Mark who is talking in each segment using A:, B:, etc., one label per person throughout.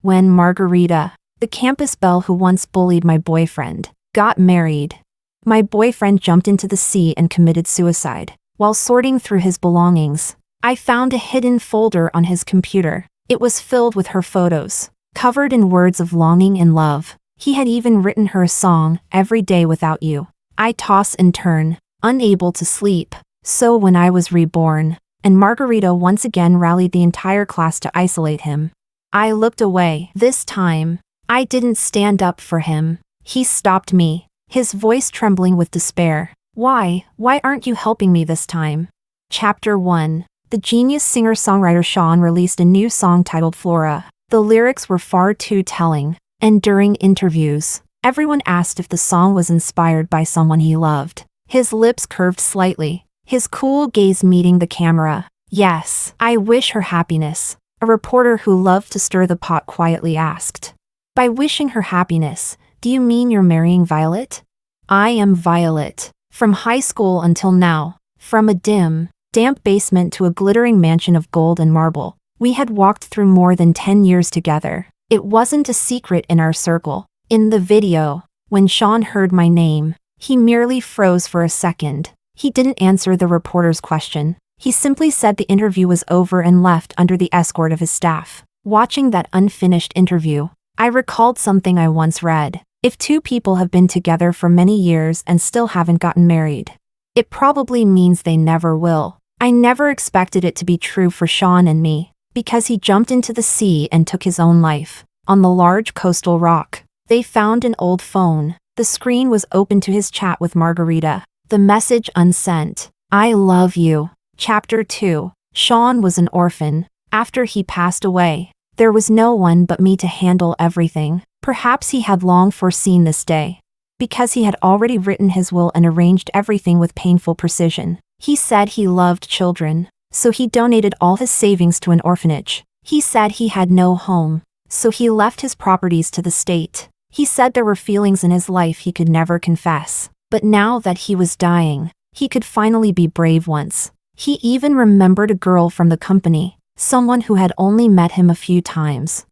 A: When Margarita, the campus belle who once bullied my boyfriend, got married. My boyfriend jumped into the sea and committed suicide. While sorting through his belongings, I found a hidden folder on his computer. It was filled with her photos, covered in words of longing and love. He had even written her a song, "Every Day Without You." I toss and turn, unable to sleep. So when I was reborn, and Margarita once again rallied the entire class to isolate him, I looked away. This time, I didn't stand up for him. He stopped me, his voice trembling with despair. Why aren't you helping me this time? Chapter 1. The genius singer-songwriter Sean released a new song titled Flora. The lyrics were far too telling, and during interviews, everyone asked if the song was inspired by someone he loved. His lips curved slightly, his cool gaze meeting the camera. Yes, I wish her happiness, a reporter who loved to stir the pot quietly asked. By wishing her happiness, do you mean you're marrying Violet? I am Violet. From high school until now, from a dim, damp basement to a glittering mansion of gold and marble, we had walked through more than 10 years together. It wasn't a secret in our circle. In the video, when Sean heard my name, he merely froze for a second. He didn't answer the reporter's question. He simply said the interview was over and left under the escort of his staff. Watching that unfinished interview, I recalled something I once read. If two people have been together for many years and still haven't gotten married, it probably means they never will. I never expected it to be true for Sean and me, because he jumped into the sea and took his own life. On the large coastal rock, they found an old phone. The screen was open to his chat with Margarita. The message unsent. I love you. Chapter 2. Sean was an orphan. After he passed away, there was no one but me to handle everything. Perhaps he had long foreseen this day, because he had already written his will and arranged everything with painful precision. He said he loved children, so he donated all his savings to an orphanage. He said he had no home, so he left his properties to the state. He said there were feelings in his life he could never confess, but now that he was dying, he could finally be brave once. He even remembered a girl from the company, someone who had only met him a few times,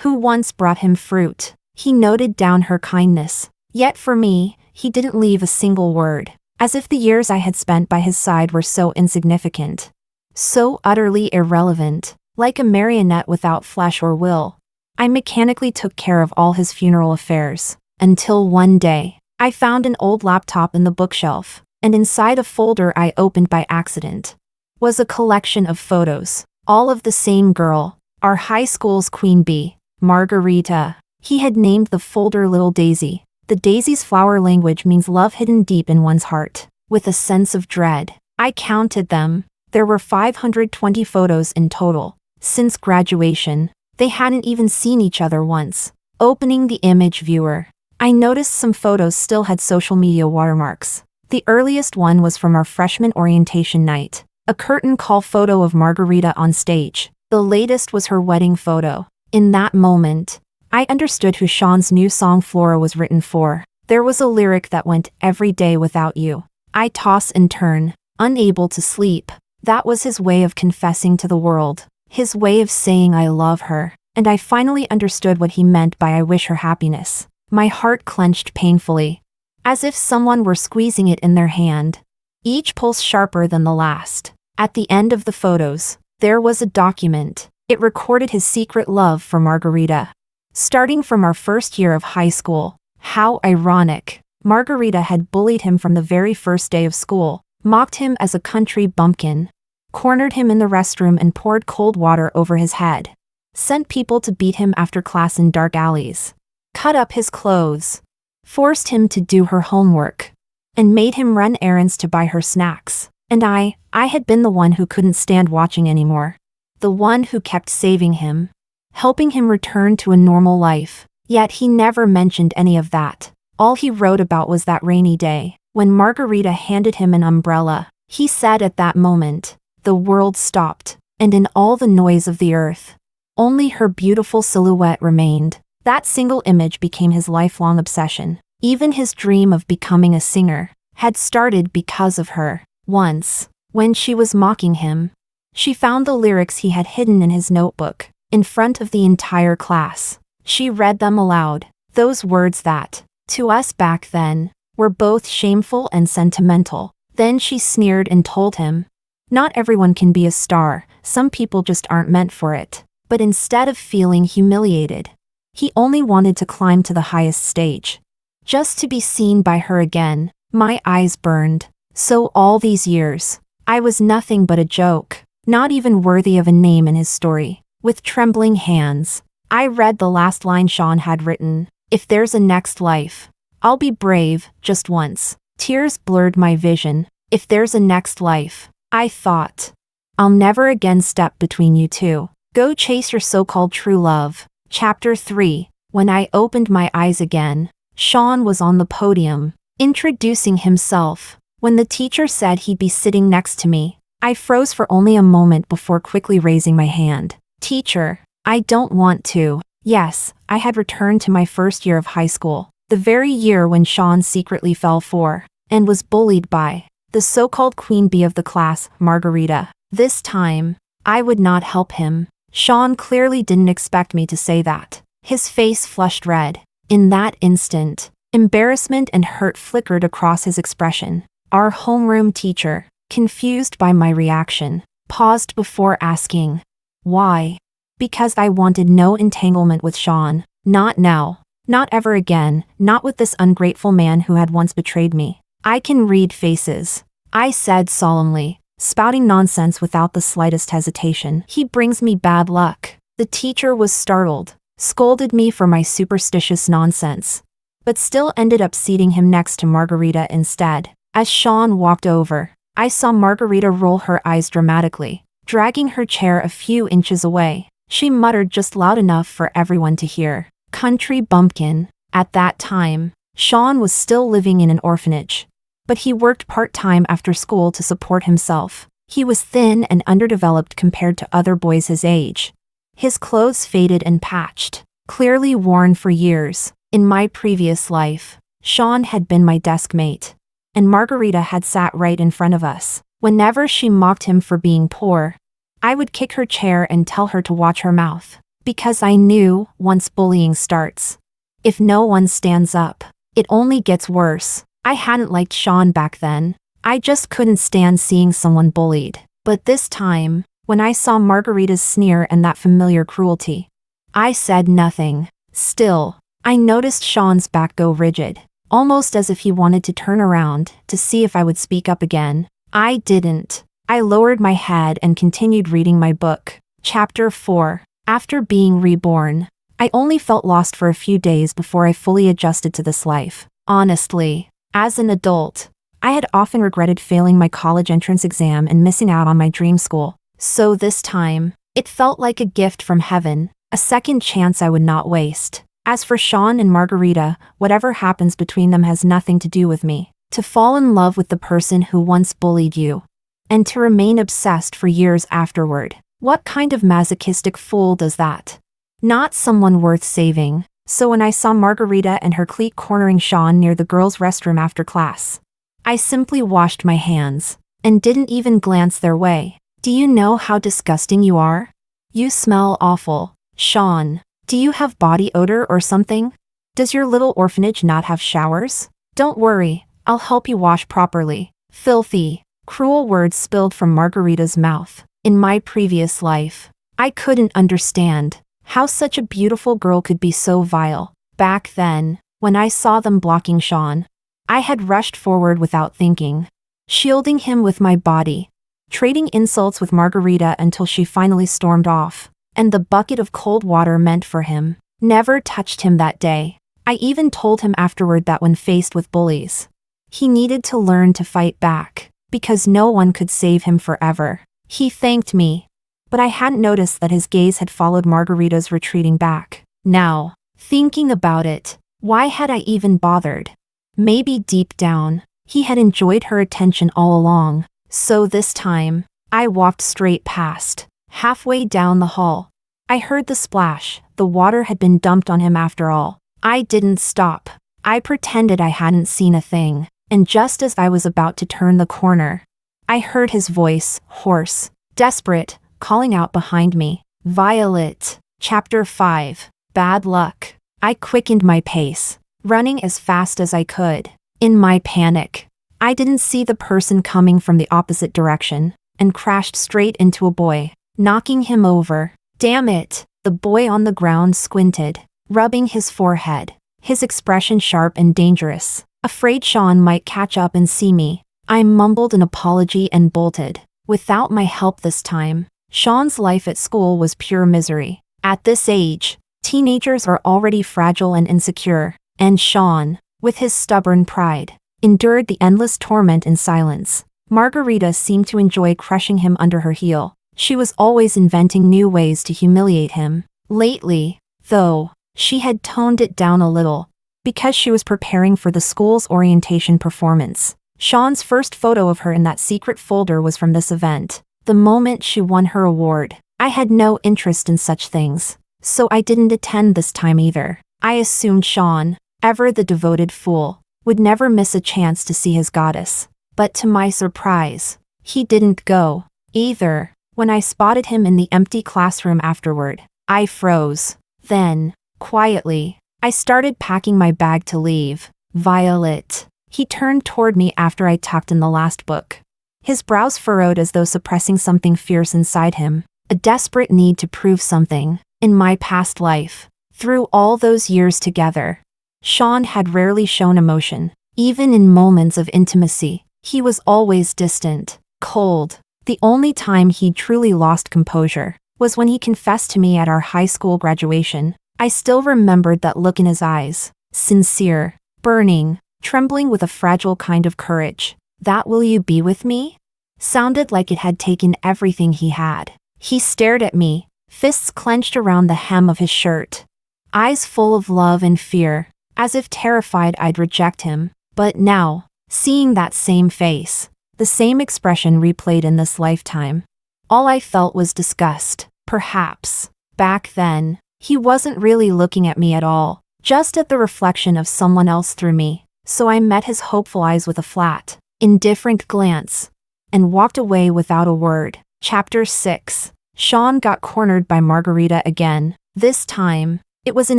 A: who once brought him fruit. He noted down her kindness. Yet for me, he didn't leave a single word, as if the years I had spent by his side were so insignificant, so utterly irrelevant, like a marionette without flesh or will. I mechanically took care of all his funeral affairs, until one day, I found an old laptop in the bookshelf, and inside a folder I opened by accident was a collection of photos, all of the same girl, our high school's queen bee, Margarita. He had named the folder Little Daisy. The daisy's flower language means love hidden deep in one's heart. With a sense of dread, I counted them. There were 520 photos in total. Since graduation, they hadn't even seen each other once. Opening the image viewer, I noticed some photos still had social media watermarks. The earliest one was from our freshman orientation night, a curtain call photo of Margarita on stage. The latest was her wedding photo. In that moment, I understood who Sean's new song Flora was written for. There was a lyric that went, "Every day without you." I toss and turn, unable to sleep. That was his way of confessing to the world, his way of saying I love her, and I finally understood what he meant by I wish her happiness. My heart clenched painfully, as if someone were squeezing it in their hand, each pulse sharper than the last. At the end of the photos, there was a document. It recorded his secret love for Margarita. Starting from our first year of high school. How ironic. Margarita had bullied him from the very first day of school, mocked him as a country bumpkin, cornered him in the restroom and poured cold water over his head, sent people to beat him after class in dark alleys, cut up his clothes, forced him to do her homework, and made him run errands to buy her snacks. And I had been the one who couldn't stand watching anymore. The one who kept saving him, helping him return to a normal life. Yet he never mentioned any of that. All he wrote about was that rainy day, when Margarita handed him an umbrella. He said at that moment, the world stopped, and in all the noise of the earth, only her beautiful silhouette remained. That single image became his lifelong obsession. Even his dream of becoming a singer had started because of her. Once, when she was mocking him, she found the lyrics he had hidden in his notebook, in front of the entire class. She read them aloud, those words that, to us back then, were both shameful and sentimental. Then she sneered and told him, "Not everyone can be a star, some people just aren't meant for it." But instead of feeling humiliated, he only wanted to climb to the highest stage. Just to be seen by her again. My eyes burned. So all these years, I was nothing but a joke, not even worthy of a name in his story. With trembling hands, I read the last line Sean had written, "If there's a next life, I'll be brave, just once." Tears blurred my vision. If there's a next life, I thought, I'll never again step between you two. Go chase your so-called true love. Chapter 3. When I opened my eyes again, Sean was on the podium, introducing himself. When the teacher said he'd be sitting next to me, I froze for only a moment before quickly raising my hand. "Teacher, I don't want to." Yes, I had returned to my first year of high school, the very year when Sean secretly fell for, and was bullied by, the so-called queen bee of the class, Margarita. This time, I would not help him. Sean clearly didn't expect me to say that. His face flushed red. In that instant, embarrassment and hurt flickered across his expression. Our homeroom teacher, confused by my reaction, paused before asking, "Why?" Because I wanted no entanglement with Sean. Not now. Not ever again. Not with this ungrateful man who had once betrayed me. "I can read faces," I said solemnly, spouting nonsense without the slightest hesitation. "He brings me bad luck." The teacher was startled, scolded me for my superstitious nonsense, but still ended up seating him next to Margarita instead. As Sean walked over, I saw Margarita roll her eyes dramatically, dragging her chair a few inches away. She muttered just loud enough for everyone to hear, "Country bumpkin." At that time, Sean was still living in an orphanage, but he worked part-time after school to support himself. He was thin and underdeveloped compared to other boys his age. His clothes faded and patched, clearly worn for years. In my previous life, Sean had been my desk mate, and Margarita had sat right in front of us. Whenever she mocked him for being poor, I would kick her chair and tell her to watch her mouth, because I knew, once bullying starts, if no one stands up, it only gets worse. I hadn't liked Sean back then. I just couldn't stand seeing someone bullied. But this time, when I saw Margarita's sneer and that familiar cruelty, I said nothing. Still, I noticed Sean's back go rigid, almost as if he wanted to turn around to see if I would speak up again. I didn't. I lowered my head and continued reading my book. Chapter 4. After being reborn, I only felt lost for a few days before I fully adjusted to this life. Honestly, as an adult, I had often regretted failing my college entrance exam and missing out on my dream school. So this time, it felt like a gift from heaven, a second chance I would not waste. As for Sean and Margarita, whatever happens between them has nothing to do with me. To fall in love with the person who once bullied you, and to remain obsessed for years afterward. What kind of masochistic fool does that? Not someone worth saving. So when I saw Margarita and her clique cornering Sean near the girls' restroom after class, I simply washed my hands, and didn't even glance their way. "Do you know how disgusting you are? You smell awful. Sean, do you have body odor or something? Does your little orphanage not have showers? Don't worry, I'll help you wash properly." Filthy, cruel words spilled from Margarita's mouth. In my previous life, I couldn't understand how such a beautiful girl could be so vile. Back then, when I saw them blocking Sean, I had rushed forward without thinking, shielding him with my body, trading insults with Margarita until she finally stormed off, and the bucket of cold water meant for him never touched him that day. I even told him afterward that when faced with bullies, he needed to learn to fight back, because no one could save him forever. He thanked me, but I hadn't noticed that his gaze had followed Margarita's retreating back. Now, thinking about it, why had I even bothered? Maybe deep down, he had enjoyed her attention all along. So this time, I walked straight past. Halfway down the hall, I heard the splash. The water had been dumped on him after all. I didn't stop. I pretended I hadn't seen a thing, and just as I was about to turn the corner, I heard his voice, hoarse, desperate, calling out behind me, "Violet." Chapter 5. Bad luck. I quickened my pace, running as fast as I could. In my panic, I didn't see the person coming from the opposite direction and crashed straight into a boy, knocking him over. Damn it! The boy on the ground squinted, rubbing his forehead, his expression sharp and dangerous, afraid Sean might catch up and see me. I mumbled an apology and bolted. Without my help this time, Sean's life at school was pure misery. At this age, teenagers are already fragile and insecure, and Sean, with his stubborn pride, endured the endless torment in silence. Margarita seemed to enjoy crushing him under her heel. She was always inventing new ways to humiliate him. Lately, though, she had toned it down a little, because she was preparing for the school's orientation performance. Sean's first photo of her in that secret folder was from this event, the moment she won her award. I had no interest in such things, so I didn't attend this time either. I assumed Sean, ever the devoted fool, would never miss a chance to see his goddess. But to my surprise, he didn't go either. When I spotted him in the empty classroom afterward, I froze. Then, quietly, I started packing my bag to leave. Violet. He turned toward me after I tucked in the last book. His brows furrowed as though suppressing something fierce inside him, a desperate need to prove something. In my past life, through all those years together, Sean had rarely shown emotion. Even in moments of intimacy, he was always distant, cold. The only time he truly lost composure was when he confessed to me at our high school graduation. I still remembered that look in his eyes, sincere, burning, trembling with a fragile kind of courage. That "will you be with me?" sounded like it had taken everything he had. He stared at me, fists clenched around the hem of his shirt, eyes full of love and fear, as if terrified I'd reject him. But now, seeing that same face, the same expression replayed in this lifetime, all I felt was disgust. Perhaps, back then, he wasn't really looking at me at all, just at the reflection of someone else through me. So I met his hopeful eyes with a flat, indifferent glance, and walked away without a word. Chapter 6. Sean got cornered by Margarita again. This time, it was in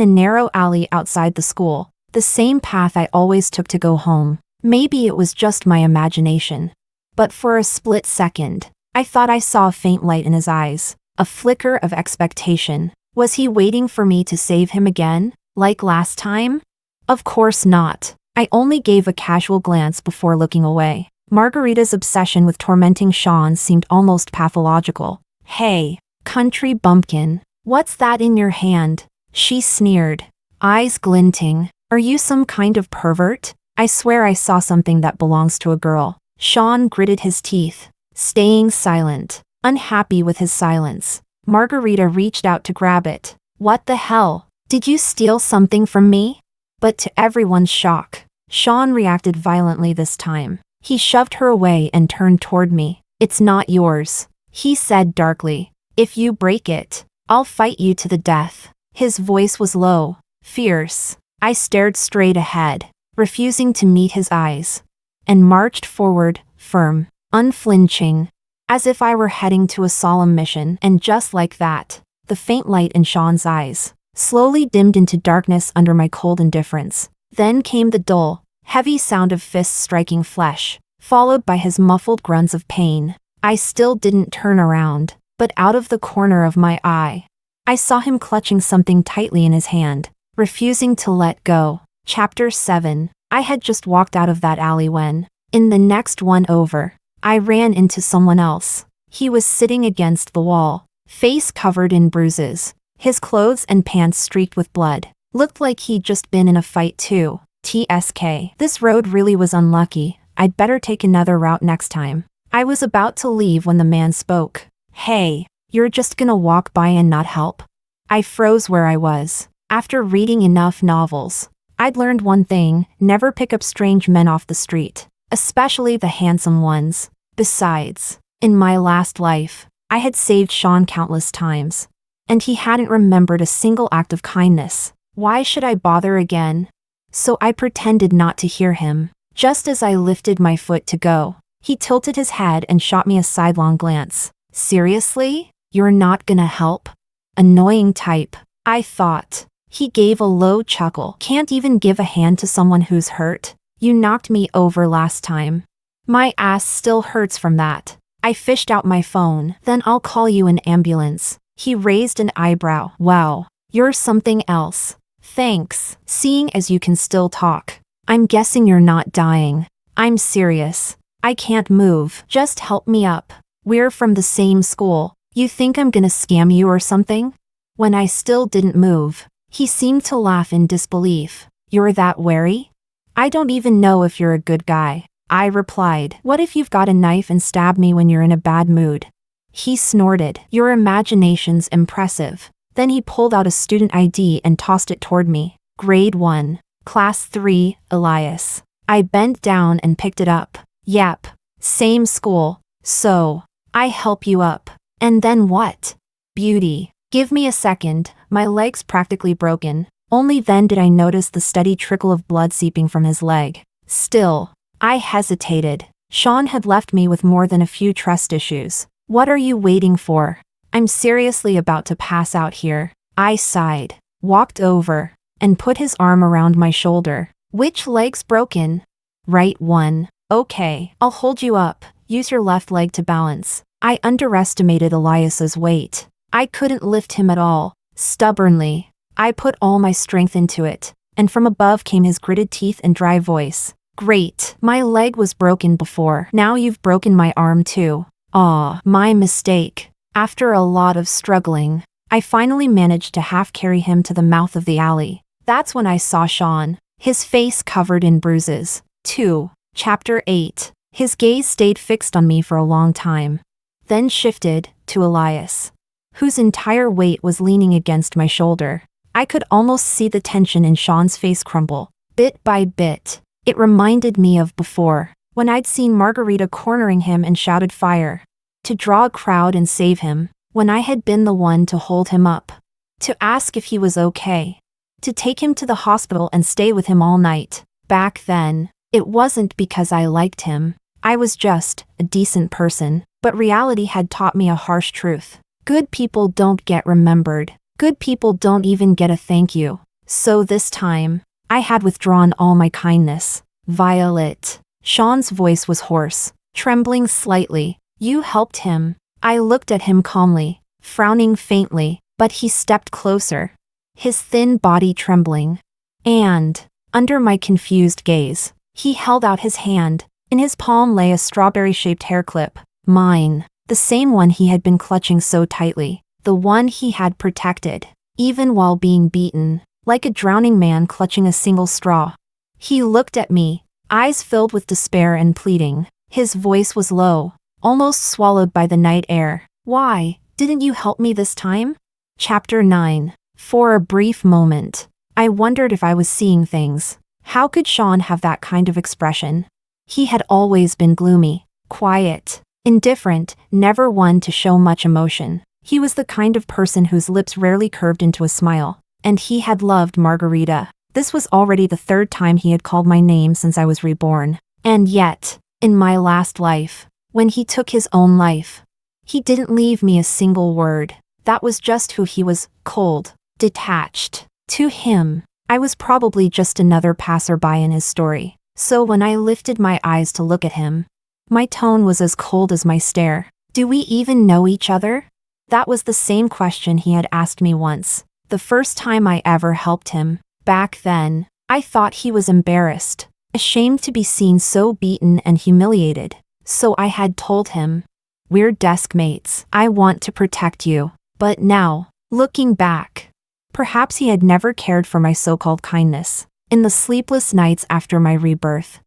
A: a narrow alley outside the school, the same path I always took to go home. Maybe it was just my imagination, but for a split second, I thought I saw a faint light in his eyes, a flicker of expectation. Was he waiting for me to save him again, like last time? Of course not. I only gave a casual glance before looking away. Margarita's obsession with tormenting Sean seemed almost pathological. "Hey, country bumpkin, what's that in your hand?" she sneered, eyes glinting. "Are you some kind of pervert? I swear I saw something that belongs to a girl." Sean gritted his teeth, staying silent, unhappy with his silence. Margarita reached out to grab it. "What the hell? Did you steal something from me?" But to everyone's shock, Sean reacted violently this time. He shoved her away and turned toward me. "It's not yours," he said darkly. "If you break it, I'll fight you to the death." His voice was low, fierce. I stared straight ahead, refusing to meet his eyes, and marched forward, firm, unflinching, as if I were heading to a solemn mission. And just like that, the faint light in Sean's eyes slowly dimmed into darkness under my cold indifference. Then came the dull, heavy sound of fists striking flesh, followed by his muffled grunts of pain. I still didn't turn around, but out of the corner of my eye, I saw him clutching something tightly in his hand, refusing to let go. Chapter 7. I had just walked out of that alley when, in the next one over, I ran into someone else. He was sitting against the wall, face covered in bruises, his clothes and pants streaked with blood. Looked like he'd just been in a fight too. TSK. This road really was unlucky. I'd better take another route next time. I was about to leave when the man spoke. "Hey, you're just gonna walk by and not help?" I froze where I was. After reading enough novels, I'd learned one thing: never pick up strange men off the street, especially the handsome ones. Besides, in my last life, I had saved Sean countless times, and he hadn't remembered a single act of kindness. Why should I bother again? So I pretended not to hear him. Just as I lifted my foot to go, he tilted his head and shot me a sidelong glance. "Seriously? You're not gonna help?" Annoying type, I thought. He gave a low chuckle. Can't even give a hand to someone who's hurt? You knocked me over last time. My ass still hurts from that. I fished out my phone. Then I'll call you an ambulance. He raised an eyebrow. Wow, you're something else. Thanks. Seeing as you can still talk. I'm guessing you're not dying. I'm serious. I can't move. Just help me up. We're from the same school. You think I'm gonna scam you or something? When I still didn't move, he seemed to laugh in disbelief. You're that wary? I don't even know if you're a good guy. I replied. What if you've got a knife and stab me when you're in a bad mood? He snorted. Your imagination's impressive. Then he pulled out a student ID and tossed it toward me. Grade 1. Class 3, Elias. I bent down and picked it up. Yep. Same school. So, I help you up. And then what? Beauty. Give me a second. My leg's practically broken. Only then did I notice the steady trickle of blood seeping from his leg. Still, I hesitated. Sean had left me with more than a few trust issues. What are you waiting for? I'm seriously about to pass out here. I sighed, walked over, and put his arm around my shoulder. Which leg's broken? Right one. Okay, I'll hold you up. Use your left leg to balance. I underestimated Elias's weight. I couldn't lift him at all. Stubbornly, I put all my strength into it, and from above came his gritted teeth and dry voice. Great, my leg was broken before. Now you've broken my arm too. Aw, my mistake. After a lot of struggling, I finally managed to half carry him to the mouth of the alley. That's when I saw Sean, his face covered in bruises. 2. Chapter 8. His gaze stayed fixed on me for a long time, then shifted to Elias, whose entire weight was leaning against my shoulder. I could almost see the tension in Sean's face crumble, bit by bit. It reminded me of before, when I'd seen Margarita cornering him and shouted fire. To draw a crowd and save him, when I had been the one to hold him up. To ask if he was okay. To take him to the hospital and stay with him all night. Back then, it wasn't because I liked him. I was just a decent person, but reality had taught me a harsh truth. Good people don't get remembered. Good people don't even get a thank you. So this time, I had withdrawn all my kindness. Violet. Sean's voice was hoarse, trembling slightly. You helped him. I looked at him calmly, frowning faintly, but he stepped closer, his thin body trembling. And, under my confused gaze, he held out his hand. In his palm lay a strawberry-shaped hair clip. Mine. The same one he had been clutching so tightly. The one he had protected, even while being beaten, like a drowning man clutching a single straw. He looked at me, eyes filled with despair and pleading. His voice was low, almost swallowed by the night air. Why didn't you help me this time? Chapter 9. For a brief moment, I wondered if I was seeing things. How could Sean have that kind of expression? He had always been gloomy, quiet, indifferent, never one to show much emotion. He was the kind of person whose lips rarely curved into a smile. And he had loved Margarita. This was already the 3rd time he had called my name since I was reborn. And yet, in my last life, when he took his own life, he didn't leave me a single word. That was just who he was, cold, detached. To him, I was probably just another passerby in his story. So when I lifted my eyes to look at him, my tone was as cold as my stare. Do we even know each other? That was the same question he had asked me once, the first time I ever helped him. Back then, I thought he was embarrassed, ashamed to be seen so beaten and humiliated. So I had told him, we're desk mates. I want to protect you. But now, looking back, perhaps he had never cared for my so-called kindness. In the sleepless nights after my rebirth,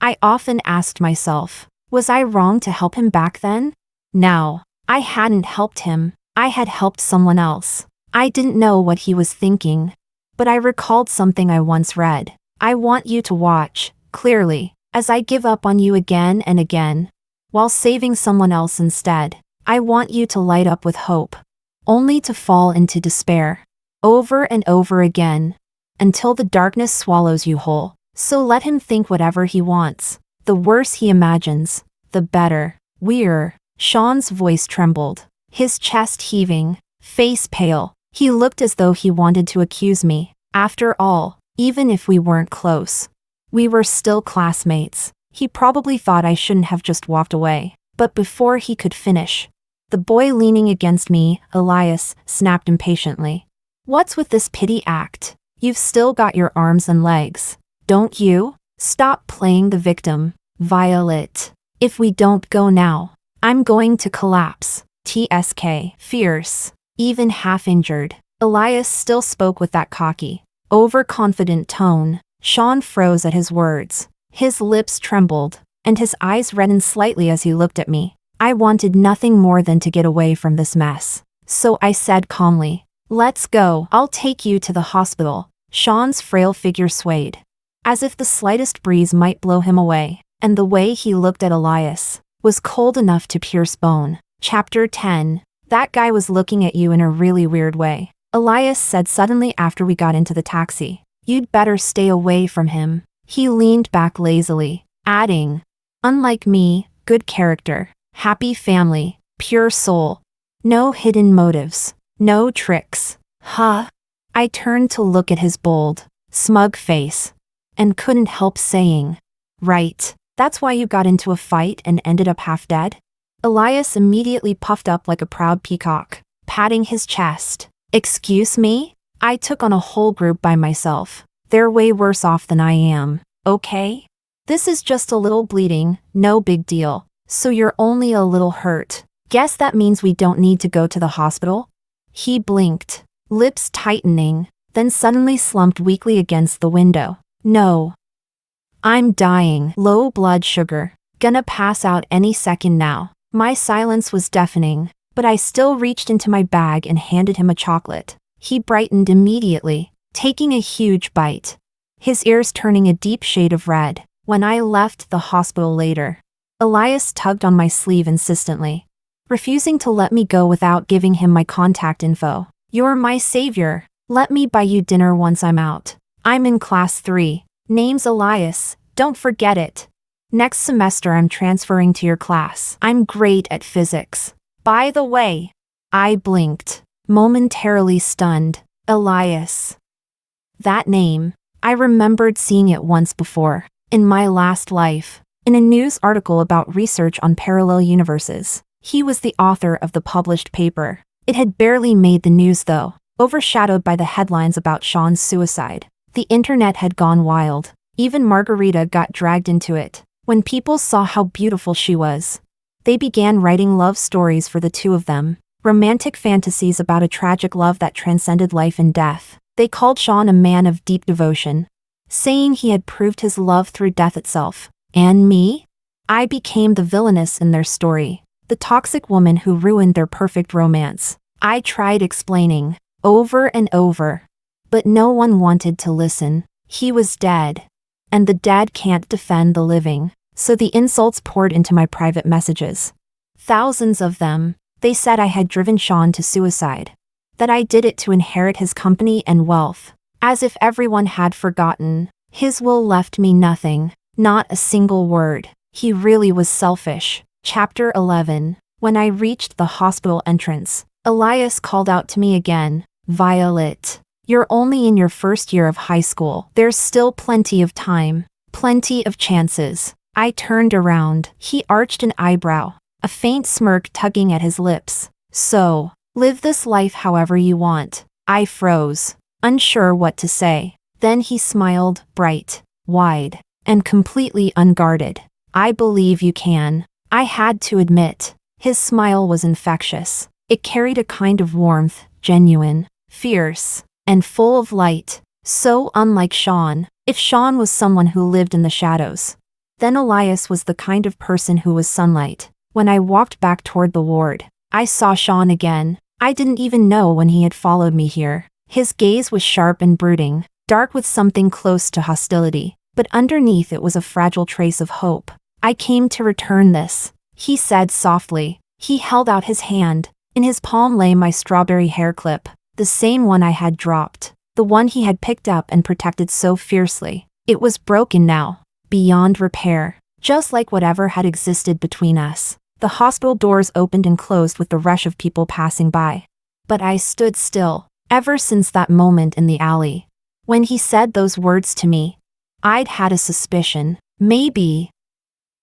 A: I often asked myself, was I wrong to help him back then? Now, I hadn't helped him. I had helped someone else. I didn't know what he was thinking, but I recalled something I once read. I want you to watch, clearly, as I give up on you again and again, while saving someone else instead. I want you to light up with hope, only to fall into despair, over and over again, until the darkness swallows you whole. So let him think whatever he wants. The worse he imagines, the better. We're. Sean's voice trembled, his chest heaving, face pale. He looked as though he wanted to accuse me. After all, even if we weren't close, we were still classmates. He probably thought I shouldn't have just walked away. But before he could finish, the boy leaning against me, Elias, snapped impatiently. What's with this pity act? You've still got your arms and legs, don't you? Stop playing the victim, Violet. If we don't go now, I'm going to collapse. TSK. Fierce, even half-injured. Elias still spoke with that cocky, overconfident tone. Sean froze at his words. His lips trembled, and his eyes reddened slightly as he looked at me. I wanted nothing more than to get away from this mess. So I said calmly, let's go. I'll take you to the hospital. Sean's frail figure swayed, as if the slightest breeze might blow him away, and the way he looked at Elias was cold enough to pierce bone. Chapter 10. That guy was looking at you in a really weird way, Elias said suddenly after we got into the taxi. You'd better stay away from him. He leaned back lazily, adding, unlike me, good character, happy family, pure soul. No hidden motives, no tricks. Huh? I turned to look at his bold, smug face, and couldn't help saying, right, that's why you got into a fight and ended up half dead? Elias immediately puffed up like a proud peacock, patting his chest. Excuse me? I took on a whole group by myself. They're way worse off than I am, okay? This is just a little bleeding, no big deal. So you're only a little hurt. Guess that means we don't need to go to the hospital? He blinked, lips tightening, then suddenly slumped weakly against the window. No. I'm dying. Low blood sugar. Gonna pass out any second now. My silence was deafening, but I still reached into my bag and handed him a chocolate. He brightened immediately, taking a huge bite, his ears turning a deep shade of red. When I left the hospital later, Elias tugged on my sleeve insistently, refusing to let me go without giving him my contact info. You're my savior. Let me buy you dinner once I'm out. I'm in class 3. Name's Elias, don't forget it. Next semester I'm transferring to your class. I'm great at physics. By the way, I blinked, momentarily stunned. Elias. That name, I remembered seeing it once before, in my last life, in a news article about research on parallel universes. He was the author of the published paper. It had barely made the news though, overshadowed by the headlines about Sean's suicide. The internet had gone wild. Even Margarita got dragged into it. When people saw how beautiful she was, they began writing love stories for the two of them, romantic fantasies about a tragic love that transcended life and death. They called Sean a man of deep devotion, saying he had proved his love through death itself. And me? I became the villainess in their story, the toxic woman who ruined their perfect romance. I tried explaining, over and over, but no one wanted to listen. He was dead, and the dead can't defend the living. So the insults poured into my private messages. Thousands of them. They said I had driven Sean to suicide, that I did it to inherit his company and wealth. As if everyone had forgotten, his will left me nothing, not a single word. He really was selfish. Chapter 11. When I reached the hospital entrance, Elias called out to me again, Violet, you're only in your first year of high school. There's still plenty of time, plenty of chances. I turned around. He arched an eyebrow, a faint smirk tugging at his lips. So, live this life however you want. I froze, unsure what to say. Then he smiled, bright, wide, and completely unguarded. I believe you can. I had to admit, his smile was infectious. It carried a kind of warmth, genuine, fierce, and full of light. So unlike Sean. If Sean was someone who lived in the shadows, then Elias was the kind of person who was sunlight. When I walked back toward the ward, I saw Sean again. I didn't even know when he had followed me here. His gaze was sharp and brooding, dark with something close to hostility, but underneath it was a fragile trace of hope. I came to return this, he said softly. He held out his hand. In his palm lay my strawberry hair clip, the same one I had dropped, the one he had picked up and protected so fiercely. It was broken now, beyond repair, just like whatever had existed between us. The hospital doors opened and closed with the rush of people passing by. But I stood still. Ever since that moment in the alley, when he said those words to me, I'd had a suspicion. Maybe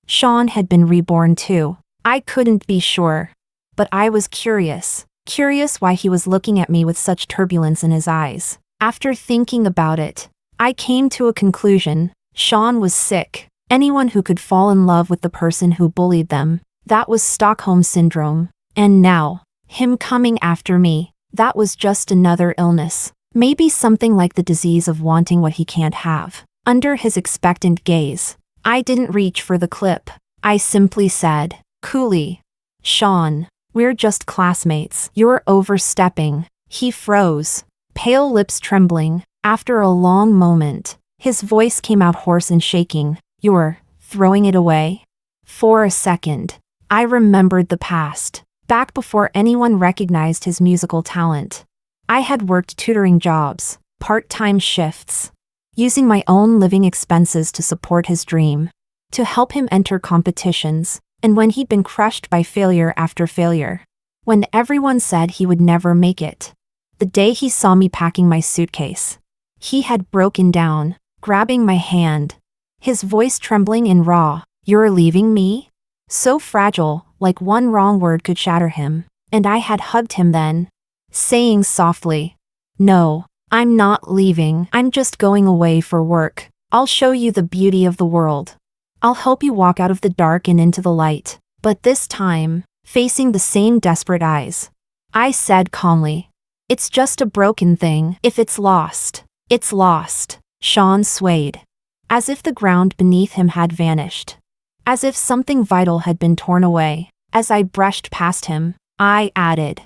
A: Sean had been reborn too. I couldn't be sure. But I was curious. Curious why he was looking at me with such turbulence in his eyes. After thinking about it, I came to a conclusion. Sean was sick. Anyone who could fall in love with the person who bullied them, that was Stockholm Syndrome. And now, him coming after me, that was just another illness. Maybe something like the disease of wanting what he can't have. Under his expectant gaze, I didn't reach for the clip. I simply said, coolly, Sean, we're just classmates. You're overstepping. He froze, pale lips trembling. After a long moment, his voice came out hoarse and shaking. You're throwing it away? For a second, I remembered the past, back before anyone recognized his musical talent. I had worked tutoring jobs, part-time shifts, using my own living expenses to support his dream, to help him enter competitions, and when he'd been crushed by failure after failure, when everyone said he would never make it. The day he saw me packing my suitcase, he had broken down, grabbing my hand, his voice trembling in raw, "You're leaving me?" So fragile, like one wrong word could shatter him, and I had hugged him then, saying softly, "No, I'm not leaving. I'm just going away for work. I'll show you the beauty of the world. I'll help you walk out of the dark and into the light." But this time, facing the same desperate eyes, I said calmly, "It's just a broken thing. If it's lost, it's lost." Sean swayed, as if the ground beneath him had vanished, as if something vital had been torn away. As I brushed past him, I added,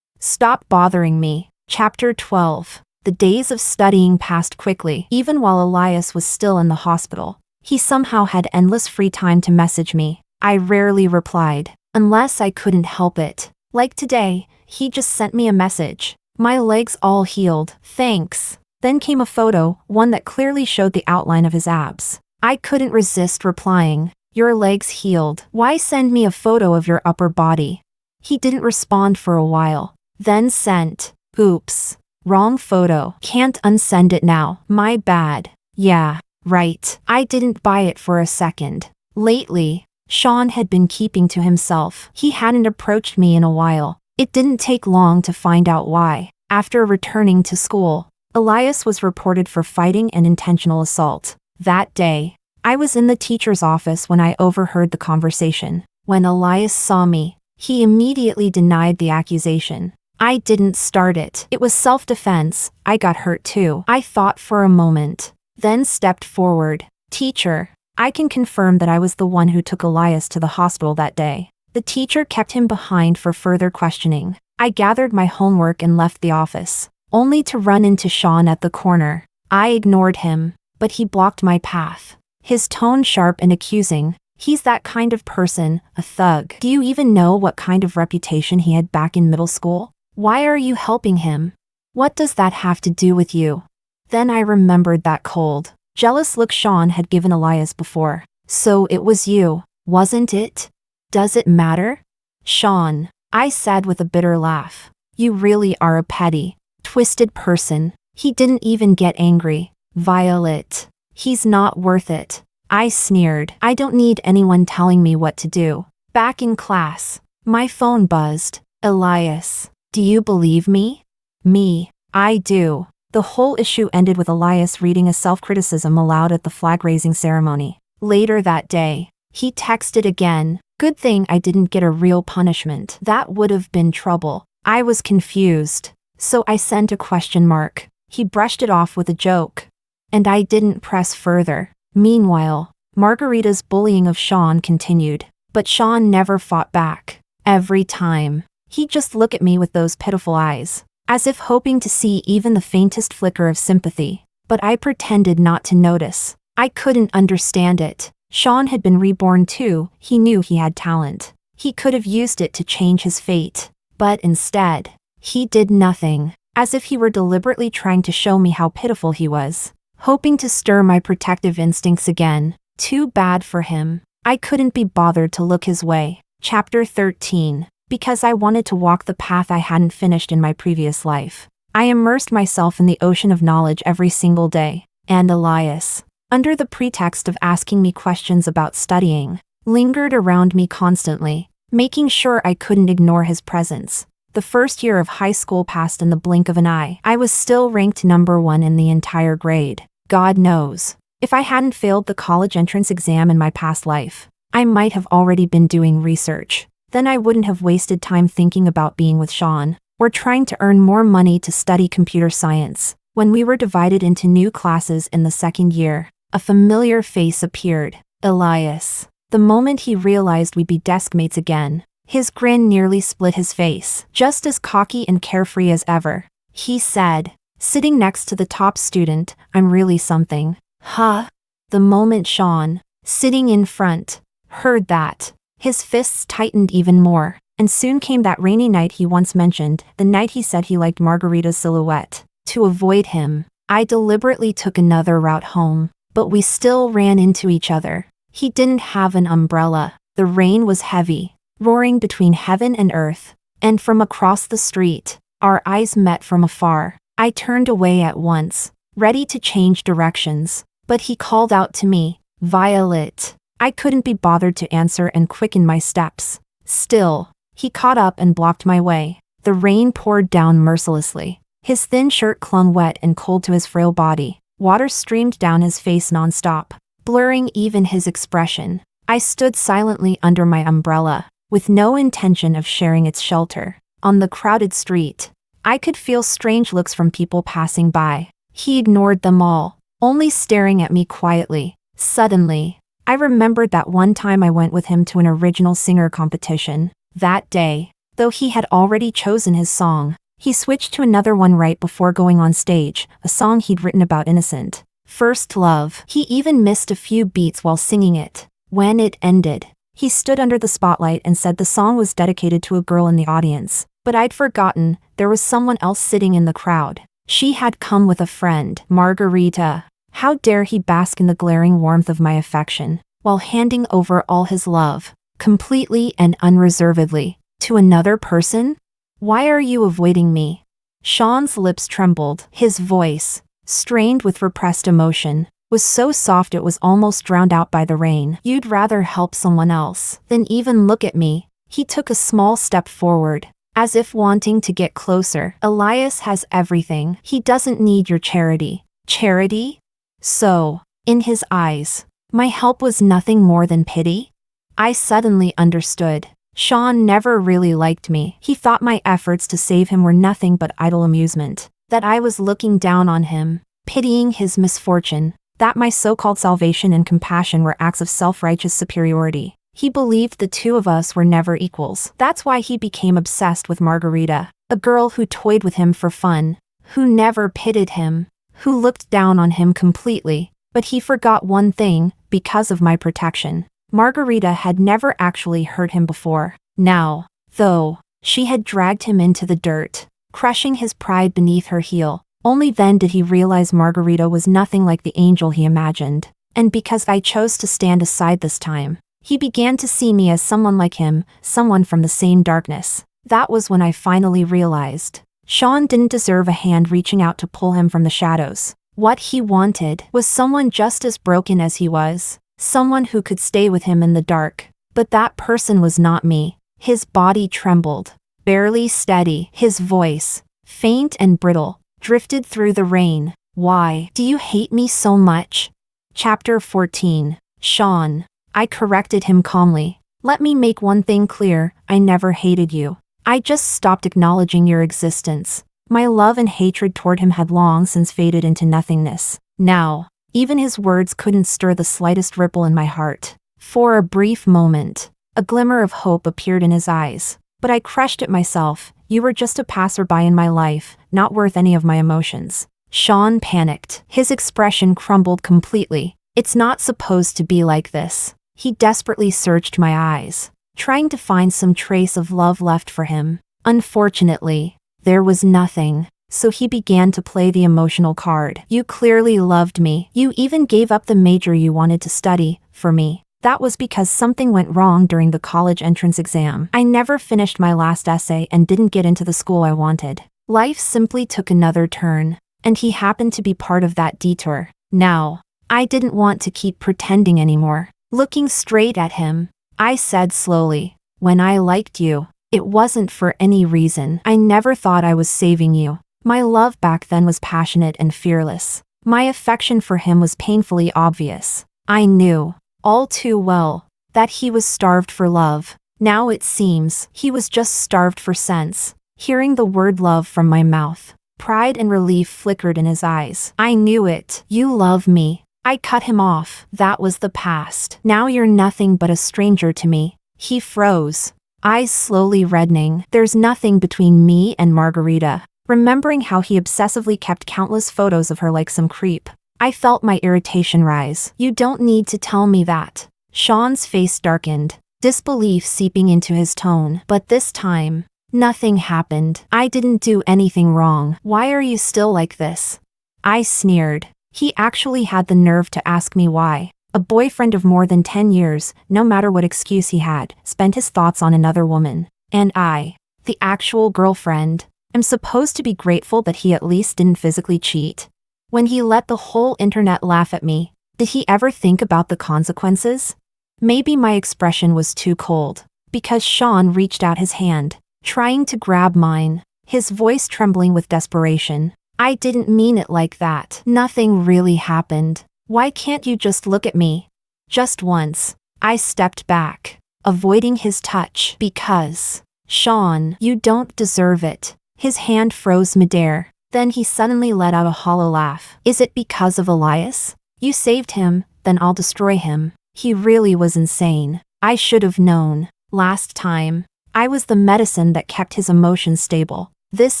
A: "Stop bothering me." Chapter 12. The days of studying passed quickly. Even while Elias was still in the hospital, he somehow had endless free time to message me. I rarely replied, unless I couldn't help it. Like today, he just sent me a message. "My legs all healed, thanks." Then came a photo, one that clearly showed the outline of his abs. I couldn't resist replying, "Your legs healed. Why send me a photo of your upper body?" He didn't respond for a while, then sent, "Oops. Wrong photo. Can't unsend it now. My bad." Yeah, right. I didn't buy it for a second. Lately, Sean had been keeping to himself. He hadn't approached me in a while. It didn't take long to find out why. After returning to school, Elias was reported for fighting and intentional assault. That day, I was in the teacher's office when I overheard the conversation. When Elias saw me, he immediately denied the accusation. "I didn't start it. It was self-defense. I got hurt too." I thought for a moment, then stepped forward. "Teacher, I can confirm that I was the one who took Elias to the hospital that day." The teacher kept him behind for further questioning. I gathered my homework and left the office, only to run into Sean at the corner. I ignored him, but he blocked my path, his tone sharp and accusing. He's that kind of person, a thug. Do you even know what kind of reputation he had back in middle school? Why are you helping him? What does that have to do with you? Then I remembered that cold, jealous look Sean had given Elias before. "So it was you, wasn't it? Does it matter?" "Sean," I said with a bitter laugh, "you really are a petty, twisted person." He didn't even get angry. "Violet, he's not worth it." I sneered. "I don't need anyone telling me what to do." Back in class, my phone buzzed. "Elias, do you believe me?" "Me, I do." The whole issue ended with Elias reading a self-criticism aloud at the flag-raising ceremony. Later that day, he texted again. Good thing I didn't get a real punishment. That would have been trouble. I was confused, so I sent a question mark. He brushed it off with a joke, and I didn't press further. Meanwhile, Margarita's bullying of Sean continued, but Sean never fought back. Every time, he'd just look at me with those pitiful eyes, as if hoping to see even the faintest flicker of sympathy. But I pretended not to notice. I couldn't understand it. Sean had been reborn too. He knew he had talent. He could have used it to change his fate. But instead, he did nothing, as if he were deliberately trying to show me how pitiful he was, hoping to stir my protective instincts again. Too bad for him. I couldn't be bothered to look his way. Chapter 13. Because I wanted to walk the path I hadn't finished in my previous life. I immersed myself in the ocean of knowledge every single day. And Elias, under the pretext of asking me questions about studying, lingered around me constantly, making sure I couldn't ignore his presence. The first year of high school passed in the blink of an eye. I was still ranked #1 in the entire grade. God knows, if I hadn't failed the college entrance exam in my past life, I might have already been doing research. Then I wouldn't have wasted time thinking about being with Sean, or trying to earn more money to study computer science. When we were divided into new classes in the second year, a familiar face appeared. Elias. The moment he realized we'd be desk mates again, his grin nearly split his face. Just as cocky and carefree as ever, he said, sitting next to the top student, "I'm really something." Huh? The moment Sean, sitting in front, heard that, his fists tightened even more, and soon came that rainy night he once mentioned, the night he said he liked Margarita's silhouette. To avoid him, I deliberately took another route home, but we still ran into each other. He didn't have an umbrella. The rain was heavy, roaring between heaven and earth, and from across the street, our eyes met from afar. I turned away at once, ready to change directions, but he called out to me, "Violet." I couldn't be bothered to answer and quickened my steps. Still, he caught up and blocked my way. The rain poured down mercilessly. His thin shirt clung wet and cold to his frail body. Water streamed down his face nonstop, blurring even his expression. I stood silently under my umbrella, with no intention of sharing its shelter. On the crowded street, I could feel strange looks from people passing by. He ignored them all, only staring at me quietly. Suddenly, I remembered that one time I went with him to an original singer competition. That day, though he had already chosen his song, he switched to another one right before going on stage, a song he'd written about innocent first love. He even missed a few beats while singing it. When it ended, he stood under the spotlight and said the song was dedicated to a girl in the audience. But I'd forgotten, there was someone else sitting in the crowd. She had come with a friend, Margarita. How dare he bask in the glaring warmth of my affection, while handing over all his love, completely and unreservedly, to another person? "Why are you avoiding me?" Sean's lips trembled. His voice, strained with repressed emotion, was so soft it was almost drowned out by the rain. "You'd rather help someone else than even look at me." He took a small step forward, as if wanting to get closer. "Elias has everything. He doesn't need your charity." Charity? So, in his eyes, my help was nothing more than pity? I suddenly understood. Sean never really liked me. He thought my efforts to save him were nothing but idle amusement. That I was looking down on him, pitying his misfortune. That my so-called salvation and compassion were acts of self-righteous superiority. He believed the two of us were never equals. That's why he became obsessed with Margarita, a girl who toyed with him for fun, who never pitied him, who looked down on him completely. But he forgot one thing, because of my protection. Margarita had never actually hurt him before. Now, though, she had dragged him into the dirt, crushing his pride beneath her heel. Only then did he realize Margarita was nothing like the angel he imagined. And because I chose to stand aside this time, he began to see me as someone like him, someone from the same darkness. That was when I finally realized. Sean didn't deserve a hand reaching out to pull him from the shadows. What he wanted was someone just as broken as he was. Someone who could stay with him in the dark. But that person was not me. His body trembled, barely steady. His voice, faint and brittle, drifted through the rain. "Why do you hate me so much?" Chapter 14. Sean. I corrected him calmly. "Let me make one thing clear, I never hated you. I just stopped acknowledging your existence." My love and hatred toward him had long since faded into nothingness. Now, even his words couldn't stir the slightest ripple in my heart. For a brief moment, a glimmer of hope appeared in his eyes, but I crushed it myself. "You were just a passerby in my life, not worth any of my emotions." Sean panicked. His expression crumbled completely. "It's not supposed to be like this." He desperately searched my eyes, trying to find some trace of love left for him. Unfortunately, there was nothing. So he began to play the emotional card. "You clearly loved me. You even gave up the major you wanted to study, for me. That was because something went wrong during the college entrance exam. I never finished my last essay and didn't get into the school I wanted. Life simply took another turn, and he happened to be part of that detour. Now, I didn't want to keep pretending anymore. Looking straight at him, I said slowly, "When I liked you, it wasn't for any reason. I never thought I was saving you." My love back then was passionate and fearless. My affection for him was painfully obvious. I knew, all too well, that he was starved for love. Now it seems he was just starved for sense. Hearing the word love from my mouth, pride and relief flickered in his eyes. "I knew it. You love me." I cut him off. "That was the past. Now you're nothing but a stranger to me." He froze, eyes slowly reddening. "There's nothing between me and Margarita." Remembering how he obsessively kept countless photos of her like some creep, I felt my irritation rise. "You don't need to tell me that." Sean's face darkened, disbelief seeping into his tone. "But this time, nothing happened. I didn't do anything wrong. Why are you still like this?" I sneered. He actually had the nerve to ask me why. A boyfriend of more than 10 years, no matter what excuse he had, spent his thoughts on another woman. And I, the actual girlfriend, am supposed to be grateful that he at least didn't physically cheat. When he let the whole internet laugh at me, did he ever think about the consequences? Maybe my expression was too cold, because Sean reached out his hand, trying to grab mine, his voice trembling with desperation. "I didn't mean it like that. Nothing really happened. Why can't you just look at me?" Just once, I stepped back, avoiding his touch. "Because, Sean, you don't deserve it." His hand froze midair. Then he suddenly let out a hollow laugh. "Is it because of Elias? You saved him, then I'll destroy him." He really was insane. I should have known. Last time, I was the medicine that kept his emotions stable. This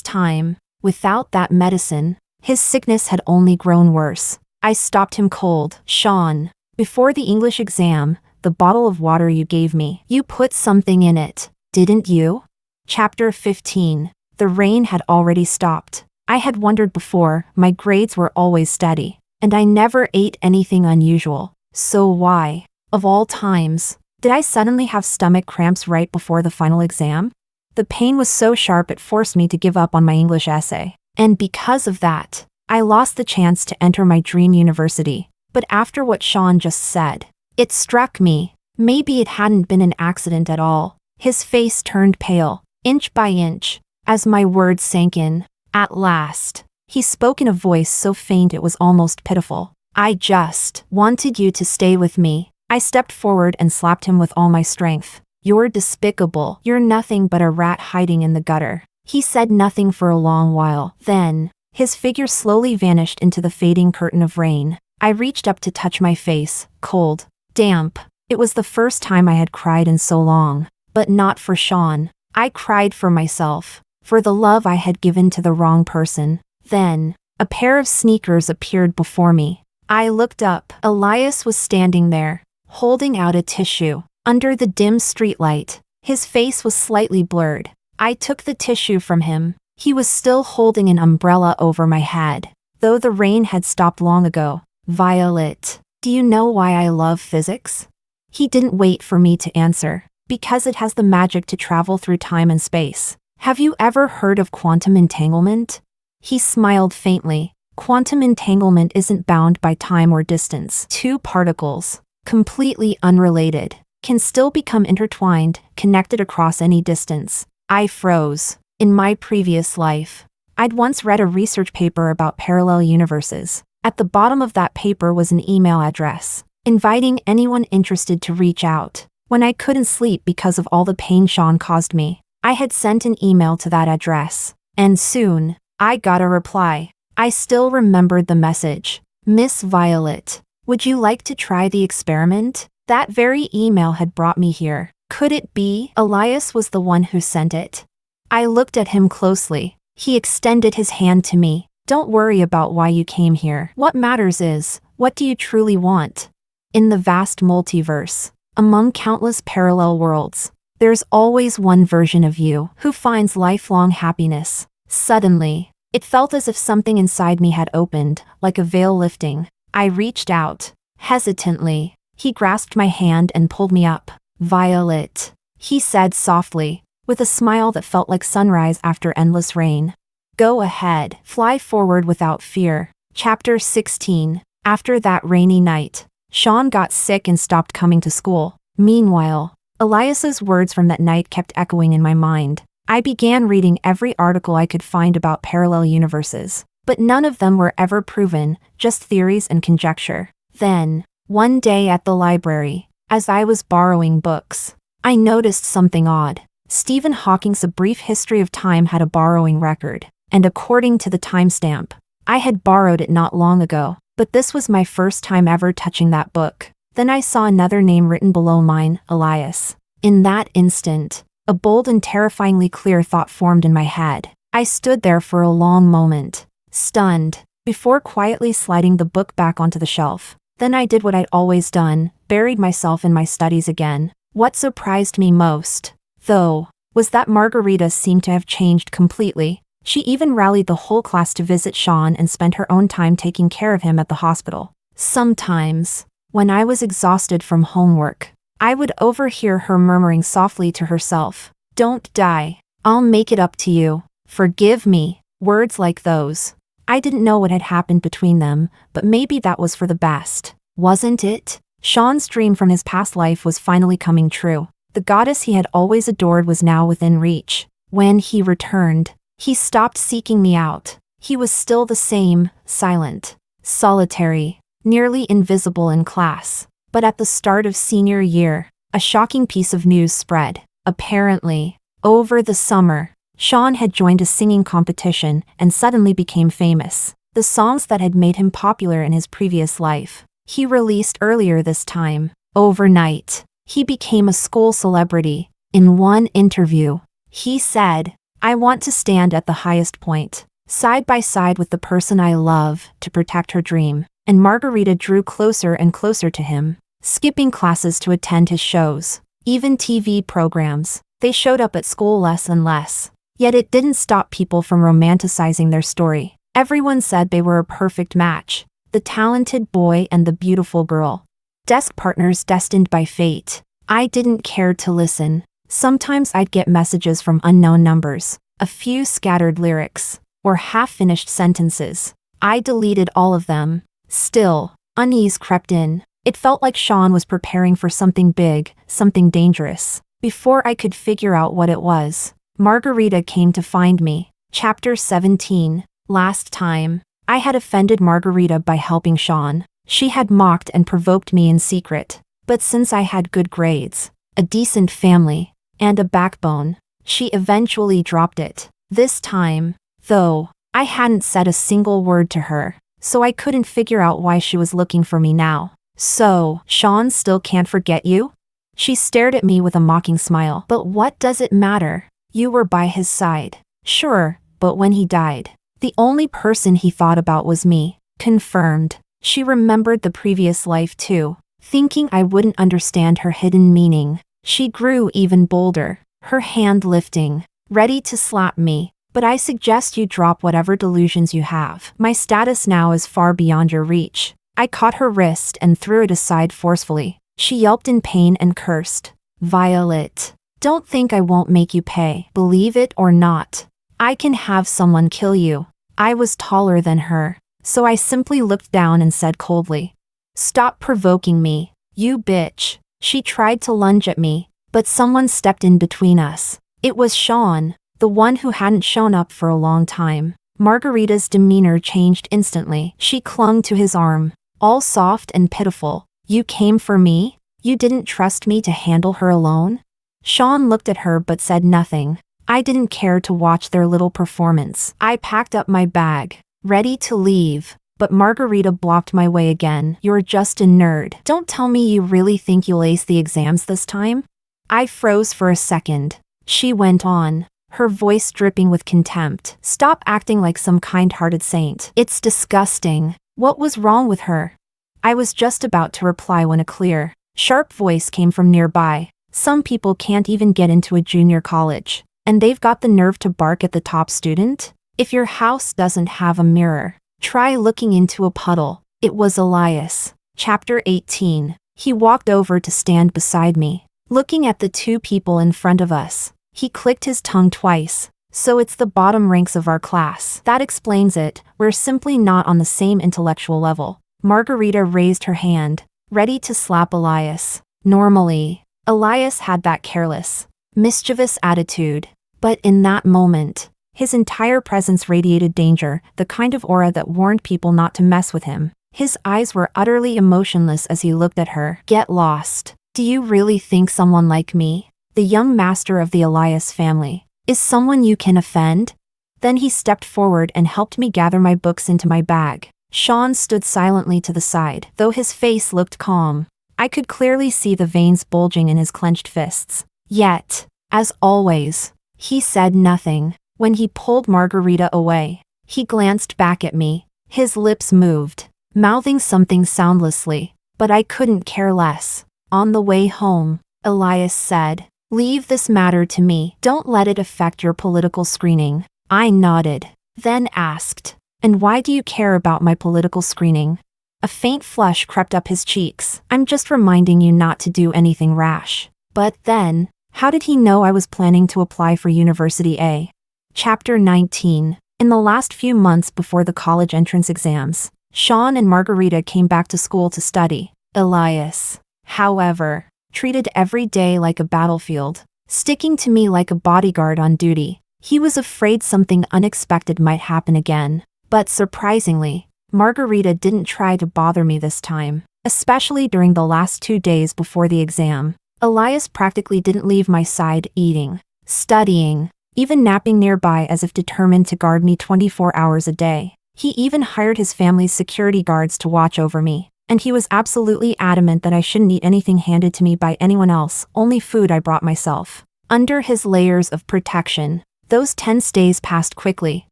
A: time, without that medicine, his sickness had only grown worse. I stopped him cold. "Sean, before the English exam, the bottle of water you gave me, you put something in it, didn't you?" Chapter 15. The rain had already stopped. I had wondered before, my grades were always steady, and I never ate anything unusual. So why, of all times, did I suddenly have stomach cramps right before the final exam? The pain was so sharp it forced me to give up on my English essay. And because of that, I lost the chance to enter my dream university. But after what Sean just said, it struck me, maybe it hadn't been an accident at all. His face turned pale, inch by inch, as my words sank in. At last, he spoke in a voice so faint it was almost pitiful. "I just wanted you to stay with me." I stepped forward and slapped him with all my strength. "You're despicable. You're nothing but a rat hiding in the gutter." He said nothing for a long while. Then, his figure slowly vanished into the fading curtain of rain. I reached up to touch my face, cold, damp. It was the first time I had cried in so long. But not for Sean. I cried for myself, for the love I had given to the wrong person. Then, a pair of sneakers appeared before me. I looked up. Elias was standing there, holding out a tissue. Under the dim streetlight, his face was slightly blurred. I took the tissue from him. He was still holding an umbrella over my head, though the rain had stopped long ago. "Violet, do you know why I love physics?" He didn't wait for me to answer. "Because it has the magic to travel through time and space." "Have you ever heard of quantum entanglement?" He smiled faintly. "Quantum entanglement isn't bound by time or distance. Two particles, completely unrelated, can still become intertwined, connected across any distance." I froze. In my previous life, I'd once read a research paper about parallel universes. At the bottom of that paper was an email address, inviting anyone interested to reach out. When I couldn't sleep because of all the pain Sean caused me, I had sent an email to that address, and soon, I got a reply. I still remembered the message. "Miss Violet, would you like to try the experiment?" That very email had brought me here. Could it be Elias was the one who sent it? I looked at him closely. He extended his hand to me. "Don't worry about why you came here. What matters is, what do you truly want?" In the vast multiverse, among countless parallel worlds, there's always one version of you who finds lifelong happiness. Suddenly, it felt as if something inside me had opened, like a veil lifting. I reached out. Hesitantly, he grasped my hand and pulled me up. "Violet," he said softly, with a smile that felt like sunrise after endless rain. Go ahead, fly forward without fear. Chapter 16. After that rainy night, Sean got sick and stopped coming to school. Meanwhile, Elias's words from that night kept echoing in my mind. I began reading every article I could find about parallel universes, but none of them were ever proven, just theories and conjecture. Then, one day at the library, as I was borrowing books, I noticed something odd. Stephen Hawking's A Brief History of Time had a borrowing record, and according to the timestamp, I had borrowed it not long ago, but this was my first time ever touching that book. Then I saw another name written below mine, Elias. In that instant, a bold and terrifyingly clear thought formed in my head. I stood there for a long moment, stunned, before quietly sliding the book back onto the shelf. Then I did what I'd always done, buried myself in my studies again. What surprised me most, though, was that Margarita seemed to have changed completely. She even rallied the whole class to visit Sean and spent her own time taking care of him at the hospital. Sometimes, when I was exhausted from homework, I would overhear her murmuring softly to herself, "Don't die. I'll make it up to you. Forgive me." Words like those. I didn't know what had happened between them, but maybe that was for the best, wasn't it? Sean's dream from his past life was finally coming true. The goddess he had always adored was now within reach. When he returned, he stopped seeking me out. He was still the same, silent, solitary, nearly invisible in class. But at the start of senior year, a shocking piece of news spread. Apparently, over the summer, Sean had joined a singing competition and suddenly became famous. The songs that had made him popular in his previous life, he released earlier this time. Overnight, he became a school celebrity. In one interview, he said, "I want to stand at the highest point, side by side with the person I love, to protect her dream." And Margarita drew closer and closer to him, skipping classes to attend his shows. Even TV programs, they showed up at school less and less. Yet it didn't stop people from romanticizing their story. Everyone said they were a perfect match, the talented boy and the beautiful girl. Desk partners destined by fate. I didn't care to listen. Sometimes I'd get messages from unknown numbers, a few scattered lyrics, or half-finished sentences. I deleted all of them. Still, unease crept in. It felt like Sean was preparing for something big, something dangerous. Before I could figure out what it was, Margarita came to find me. Chapter 17. Last time, I had offended Margarita by helping Sean. She had mocked and provoked me in secret. But since I had good grades, a decent family, and a backbone, she eventually dropped it. This time, though, I hadn't said a single word to her, so I couldn't figure out why she was looking for me now. "So, Sean still can't forget you?" She stared at me with a mocking smile. "But what does it matter? You were by his side." "Sure, but when he died, the only person he thought about was me." Confirmed. She remembered the previous life too. Thinking I wouldn't understand her hidden meaning, she grew even bolder, her hand lifting, ready to slap me. "But I suggest you drop whatever delusions you have. My status now is far beyond your reach." I caught her wrist and threw it aside forcefully. She yelped in pain and cursed. "Violet, don't think I won't make you pay. Believe it or not, I can have someone kill you." I was taller than her, so I simply looked down and said coldly, "Stop provoking me, you bitch." She tried to lunge at me, but someone stepped in between us. It was Sean, the one who hadn't shown up for a long time. Margarita's demeanor changed instantly. She clung to his arm, all soft and pitiful. "You came for me? You didn't trust me to handle her alone?" Sean looked at her but said nothing. I didn't care to watch their little performance. I packed up my bag, ready to leave, but Margarita blocked my way again. "You're just a nerd. Don't tell me you really think you'll ace the exams this time?" I froze for a second. She went on, her voice dripping with contempt. "Stop acting like some kind-hearted saint. It's disgusting." What was wrong with her? I was just about to reply when a clear, sharp voice came from nearby. "Some people can't even get into a junior college, and they've got the nerve to bark at the top student? If your house doesn't have a mirror, try looking into a puddle." It was Elias. Chapter 18. He walked over to stand beside me, looking at the two people in front of us. He clicked his tongue twice, So it's the bottom ranks of our class. That explains it. We're simply not on the same intellectual level. Margarita raised her hand, ready to slap Elias. Normally, Elias had that careless, mischievous attitude. But in that moment, his entire presence radiated danger, the kind of aura that warned people not to mess with him. His eyes were utterly emotionless as he looked at her. Get lost. Do you really think someone like me, the young master of the Elias family, is someone you can offend? Then he stepped forward and helped me gather my books into my bag. Sean stood silently to the side, though his face looked calm. I could clearly see the veins bulging in his clenched fists. Yet, as always, he said nothing. When he pulled Margarita away, he glanced back at me. His lips moved, mouthing something soundlessly, but I couldn't care less. On the way home, Elias said, "Leave this matter to me. Don't let it affect your political screening." I nodded, then asked, "And why do you care about my political screening?" A faint flush crept up his cheeks. "I'm just reminding you not to do anything rash." But then, how did he know I was planning to apply for University A? Chapter 19. In the last few months before the college entrance exams, Sean and Margarita came back to school to study. Elias, however, treated every day like a battlefield, sticking to me like a bodyguard on duty. He was afraid something unexpected might happen again. But surprisingly, Margarita didn't try to bother me this time, especially during the last 2 days before the exam. Elias practically didn't leave my side, eating, studying, even napping nearby as if determined to guard me 24 hours a day. He even hired his family's security guards to watch over me, and he was absolutely adamant that I shouldn't eat anything handed to me by anyone else, only food I brought myself. Under his layers of protection, those tense days passed quickly.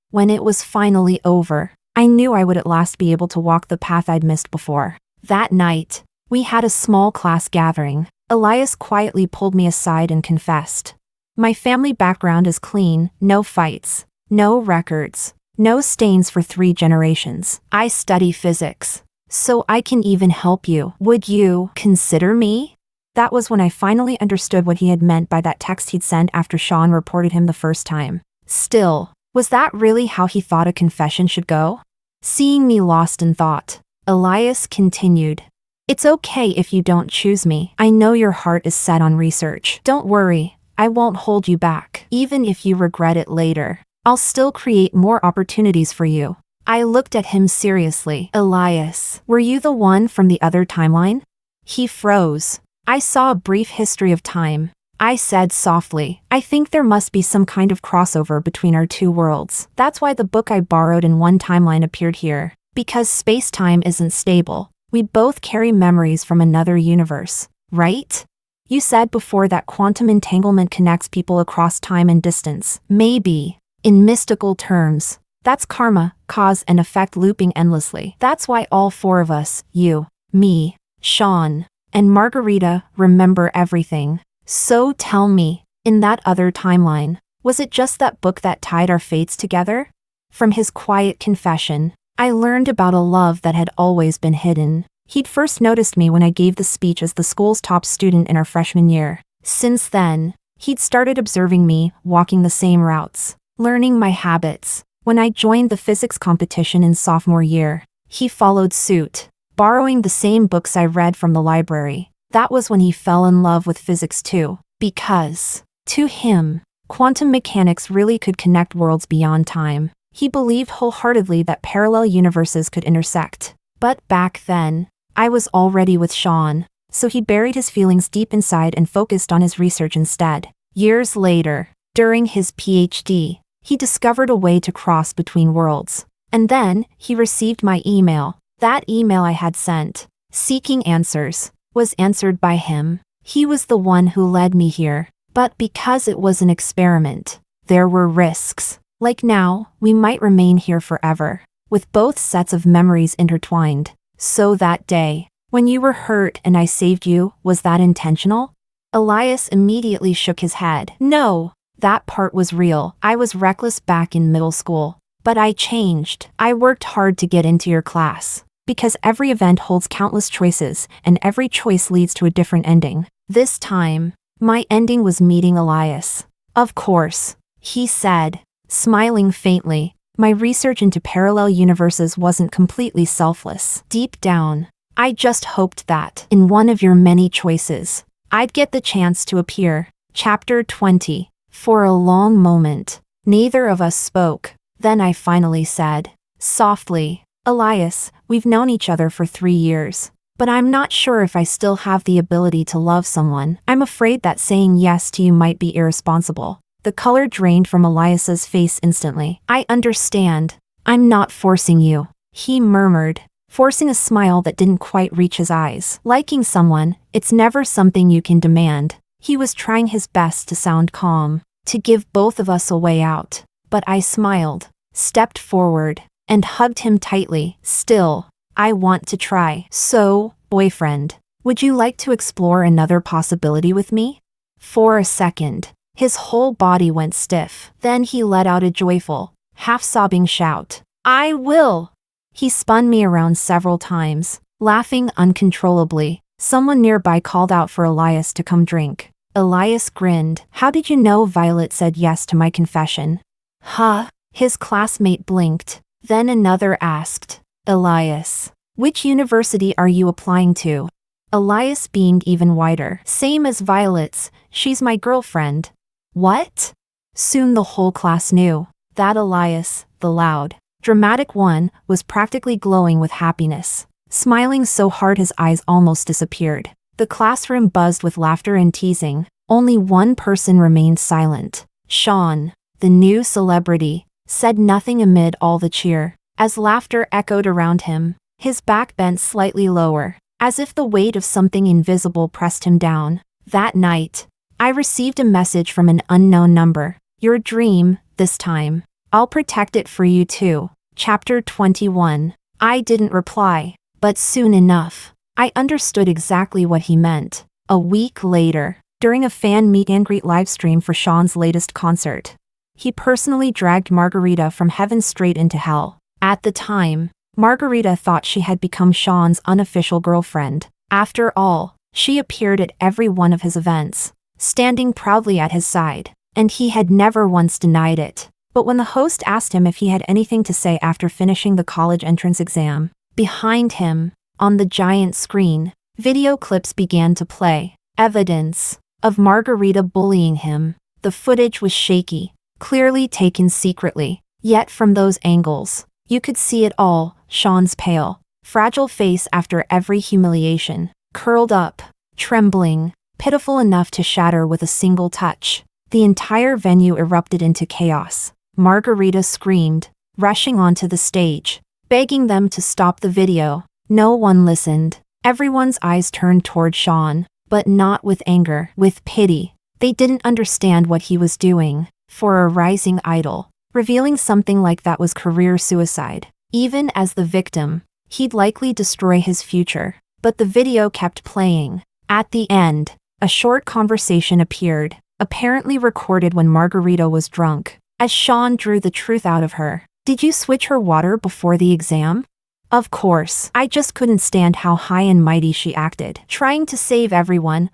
A: When it was finally over, I knew I would at last be able to walk the path I'd missed before. That night, we had a small class gathering. Elias quietly pulled me aside and confessed, "My family background is clean, no fights, no records, no stains for 3 generations. I study physics, so I can even help you. Would you consider me?" That was when I finally understood what he had meant by that text he'd sent after Sean reported him the first time. Still, was that really how he thought a confession should go? Seeing me lost in thought, Elias continued, "It's okay if you don't choose me. I know your heart is set on research. Don't worry, I won't hold you back. Even if you regret it later, I'll still create more opportunities for you." I looked at him seriously. "Elias, were you the one from the other timeline?" He froze. "I saw a brief history of time," I said softly. "I think there must be some kind of crossover between our 2 worlds. That's why the book I borrowed in one timeline appeared here. Because space-time isn't stable. We both carry memories from another universe, right? You said before that quantum entanglement connects people across time and distance. Maybe, in mystical terms, that's karma, cause and effect looping endlessly. That's why all 4 of us, you, me, Sean, and Margarita, remember everything. So tell me, in that other timeline, was it just that book that tied our fates together?" From his quiet confession, I learned about a love that had always been hidden. He'd first noticed me when I gave the speech as the school's top student in our freshman year. Since then, he'd started observing me, walking the same routes, learning my habits. When I joined the physics competition in sophomore year, he followed suit, borrowing the same books I read from the library. That was when he fell in love with physics too, because, to him, quantum mechanics really could connect worlds beyond time. He believed wholeheartedly that parallel universes could intersect. But back then, I was already with Sean, so he buried his feelings deep inside and focused on his research instead. Years later, during his PhD, he discovered a way to cross between worlds. And then, he received my email. That email I had sent, seeking answers, was answered by him. He was the one who led me here. But because it was an experiment, there were risks. Like now, we might remain here forever, with both sets of memories intertwined. So that day, when you were hurt and I saved you, was that intentional? Elias immediately shook his head. No, that part was real. I was reckless back in middle school. But I changed. I worked hard to get into your class. Because every event holds countless choices, and every choice leads to a different ending. This time, my ending was meeting Elias. Of course, he said, smiling faintly. My research into parallel universes wasn't completely selfless. Deep down, I just hoped that, in one of your many choices, I'd get the chance to appear. Chapter 20. For a long moment, neither of us spoke. Then I finally said, softly, Elias, we've known each other for 3 years. But I'm not sure if I still have the ability to love someone. I'm afraid that saying yes to you might be irresponsible. The color drained from Elias's face instantly. I understand. I'm not forcing you, he murmured, forcing a smile that didn't quite reach his eyes. Liking someone, it's never something you can demand. He was trying his best to sound calm, to give both of us a way out. But I smiled, stepped forward, and hugged him tightly. Still, I want to try. So, boyfriend, would you like to explore another possibility with me? For a second, his whole body went stiff. Then he let out a joyful, half-sobbing shout. I will! He spun me around several times, laughing uncontrollably. Someone nearby called out for Elias to come drink. Elias grinned. How did you know Violet said yes to my confession? Huh? His classmate blinked. Then another asked, Elias, which university are you applying to? Elias beamed even wider. Same as Violet's, she's my girlfriend. What? Soon the whole class knew that Elias, the loud, dramatic one, was practically glowing with happiness, smiling so hard his eyes almost disappeared. The classroom buzzed with laughter and teasing. Only one person remained silent. Sean, the new celebrity, said nothing amid all the cheer. As laughter echoed around him, his back bent slightly lower, as if the weight of something invisible pressed him down. That night, I received a message from an unknown number. Your dream, this time. I'll protect it for you too. Chapter 21. I didn't reply, but soon enough, I understood exactly what he meant. A week later, during a fan meet and greet livestream for Sean's latest concert, he personally dragged Margarita from heaven straight into hell. At the time, Margarita thought she had become Sean's unofficial girlfriend. After all, she appeared at every one of his events, standing proudly at his side, and he had never once denied it. But when the host asked him if he had anything to say after finishing the college entrance exam, behind him, on the giant screen, video clips began to play. Evidence of Margarita bullying him. The footage was shaky, clearly taken secretly, yet from those angles, you could see it all. Sean's pale, fragile face after every humiliation, curled up, trembling, pitiful enough to shatter with a single touch. The entire venue erupted into chaos. Margarita screamed, rushing onto the stage, begging them to stop the video. No one listened. Everyone's eyes turned toward Sean, but not with anger, with pity. They didn't understand what he was doing. For a rising idol, revealing something like that was career suicide. Even as the victim, he'd likely destroy his future. But the video kept playing. At the end, a short conversation appeared, apparently recorded when Margarita was drunk, as Sean drew the truth out of her. Did you switch her water before the exam? Of course. I just couldn't stand how high and mighty she acted, trying to save everyone.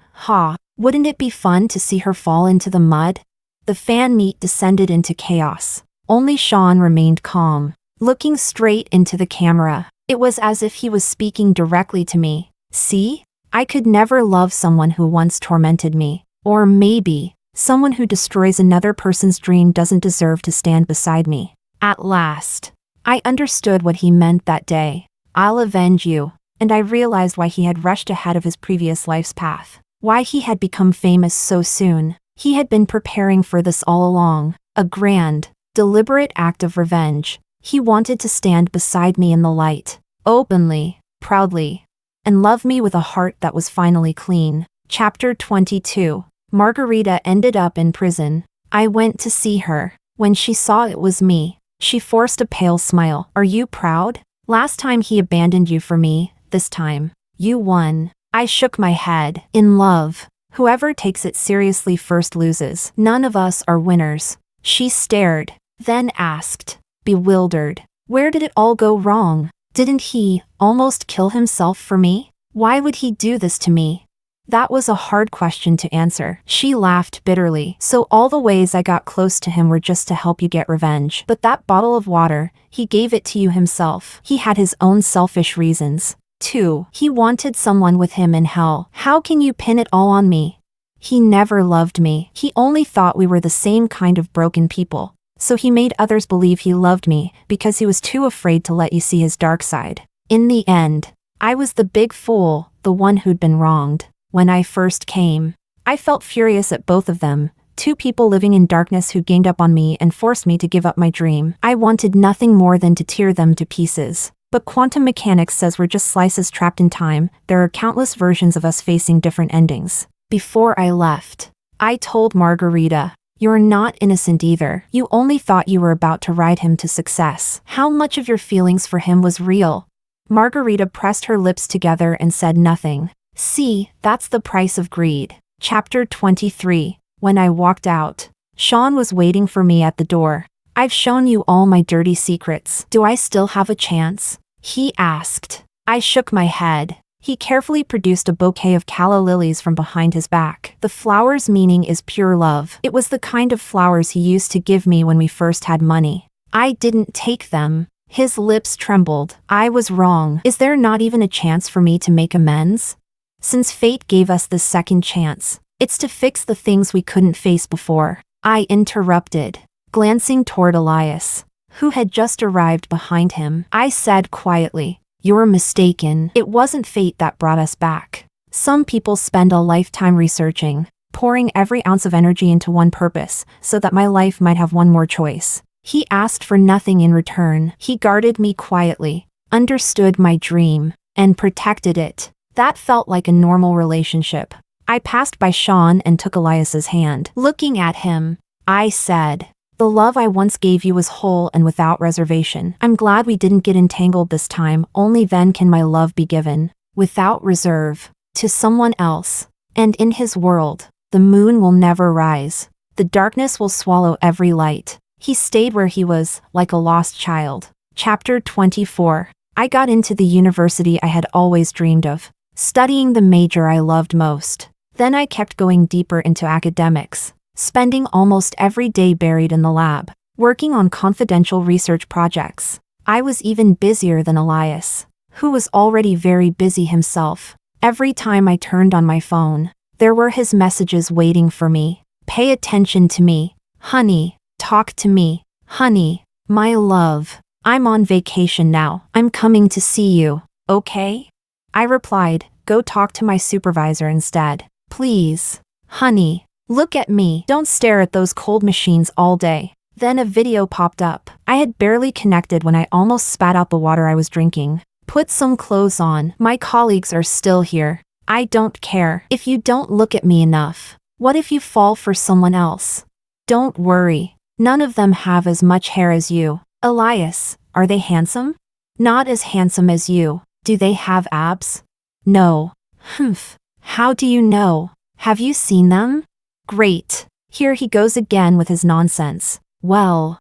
A: Wouldn't it be fun to see her fall into the mud? The fan meet descended into chaos. Only Sean remained calm, looking straight into the camera. It was as if he was speaking directly to me. See? I could never love someone who once tormented me. Or maybe, someone who destroys another person's dream doesn't deserve to stand beside me. At last, I understood what he meant that day. I'll avenge you. And I realized why he had rushed ahead of his previous life's path. Why he had become famous so soon. He had been preparing for this all along. A grand, deliberate act of revenge. He wanted to stand beside me in the light, openly, proudly, and love me with a heart that was finally clean. Chapter 22. Margarita ended up in prison. I went to see her. When she saw it was me, she forced a pale smile. Are you proud? Last time he abandoned you for me, this time, you won. I shook my head. In love, whoever takes it seriously first loses. None of us are winners. She stared, then asked, bewildered, where did it all go wrong? Didn't he almost kill himself for me? Why would he do this to me? That was a hard question to answer. She laughed bitterly. So all the ways I got close to him were just to help you get revenge. But that bottle of water, he gave it to you himself. He had his own selfish reasons. 2. He wanted someone with him in hell. How can you pin it all on me? He never loved me. He only thought we were the same kind of broken people. So he made others believe he loved me because he was too afraid to let you see his dark side. In the end, I was the big fool, the one who'd been wronged. When I first came, I felt furious at both of them, 2 people living in darkness who ganged up on me and forced me to give up my dream. I wanted nothing more than to tear them to pieces. But quantum mechanics says we're just slices trapped in time. There are countless versions of us facing different endings. Before I left, I told Margarita, "You're not innocent either. You only thought you were about to ride him to success. How much of your feelings for him was real?" Margarita pressed her lips together and said nothing. See, that's the price of greed. Chapter 23. When I walked out, Sean was waiting for me at the door. "I've shown you all my dirty secrets. Do I still have a chance?" he asked. I shook my head. He carefully produced a bouquet of calla lilies from behind his back. The flower's meaning is pure love. It was the kind of flowers he used to give me when we first had money. I didn't take them. His lips trembled. I was wrong. Is there not even a chance for me to make amends? Since fate gave us this second chance, it's to fix the things we couldn't face before. I interrupted, glancing toward Elias, who had just arrived behind him. I said quietly, "You're mistaken. It wasn't fate that brought us back. Some people spend a lifetime researching, pouring every ounce of energy into one purpose, so that my life might have one more choice." He asked for nothing in return. He guarded me quietly, understood my dream, and protected it. That felt like a normal relationship. I passed by Sean and took Elias's hand. Looking at him, I said, "The love I once gave you was whole and without reservation. I'm glad we didn't get entangled this time. Only then can my love be given, without reserve, to someone else. And in his world, the moon will never rise. The darkness will swallow every light." He stayed where he was, like a lost child. Chapter 24. I got into the university I had always dreamed of, studying the major I loved most. Then I kept going deeper into academics, spending almost every day buried in the lab, working on confidential research projects. I was even busier than Elias, who was already very busy himself. Every time I turned on my phone, there were his messages waiting for me. "Pay attention to me, honey. Talk to me, honey. My love. I'm on vacation now. I'm coming to see you, okay?" I replied, "Go talk to my supervisor instead. Please. Honey, look at me. Don't stare at those cold machines all day." Then a video popped up. I had barely connected when I almost spat out the water I was drinking. "Put some clothes on. My colleagues are still here. I don't care if you don't look at me enough. What if you fall for someone else? Don't worry. None of them have as much hair as you. Elias, are they handsome? Not as handsome as you. Do they have abs? No. Humph. How do you know? Have you seen them? Great. Here he goes again with his nonsense. Well,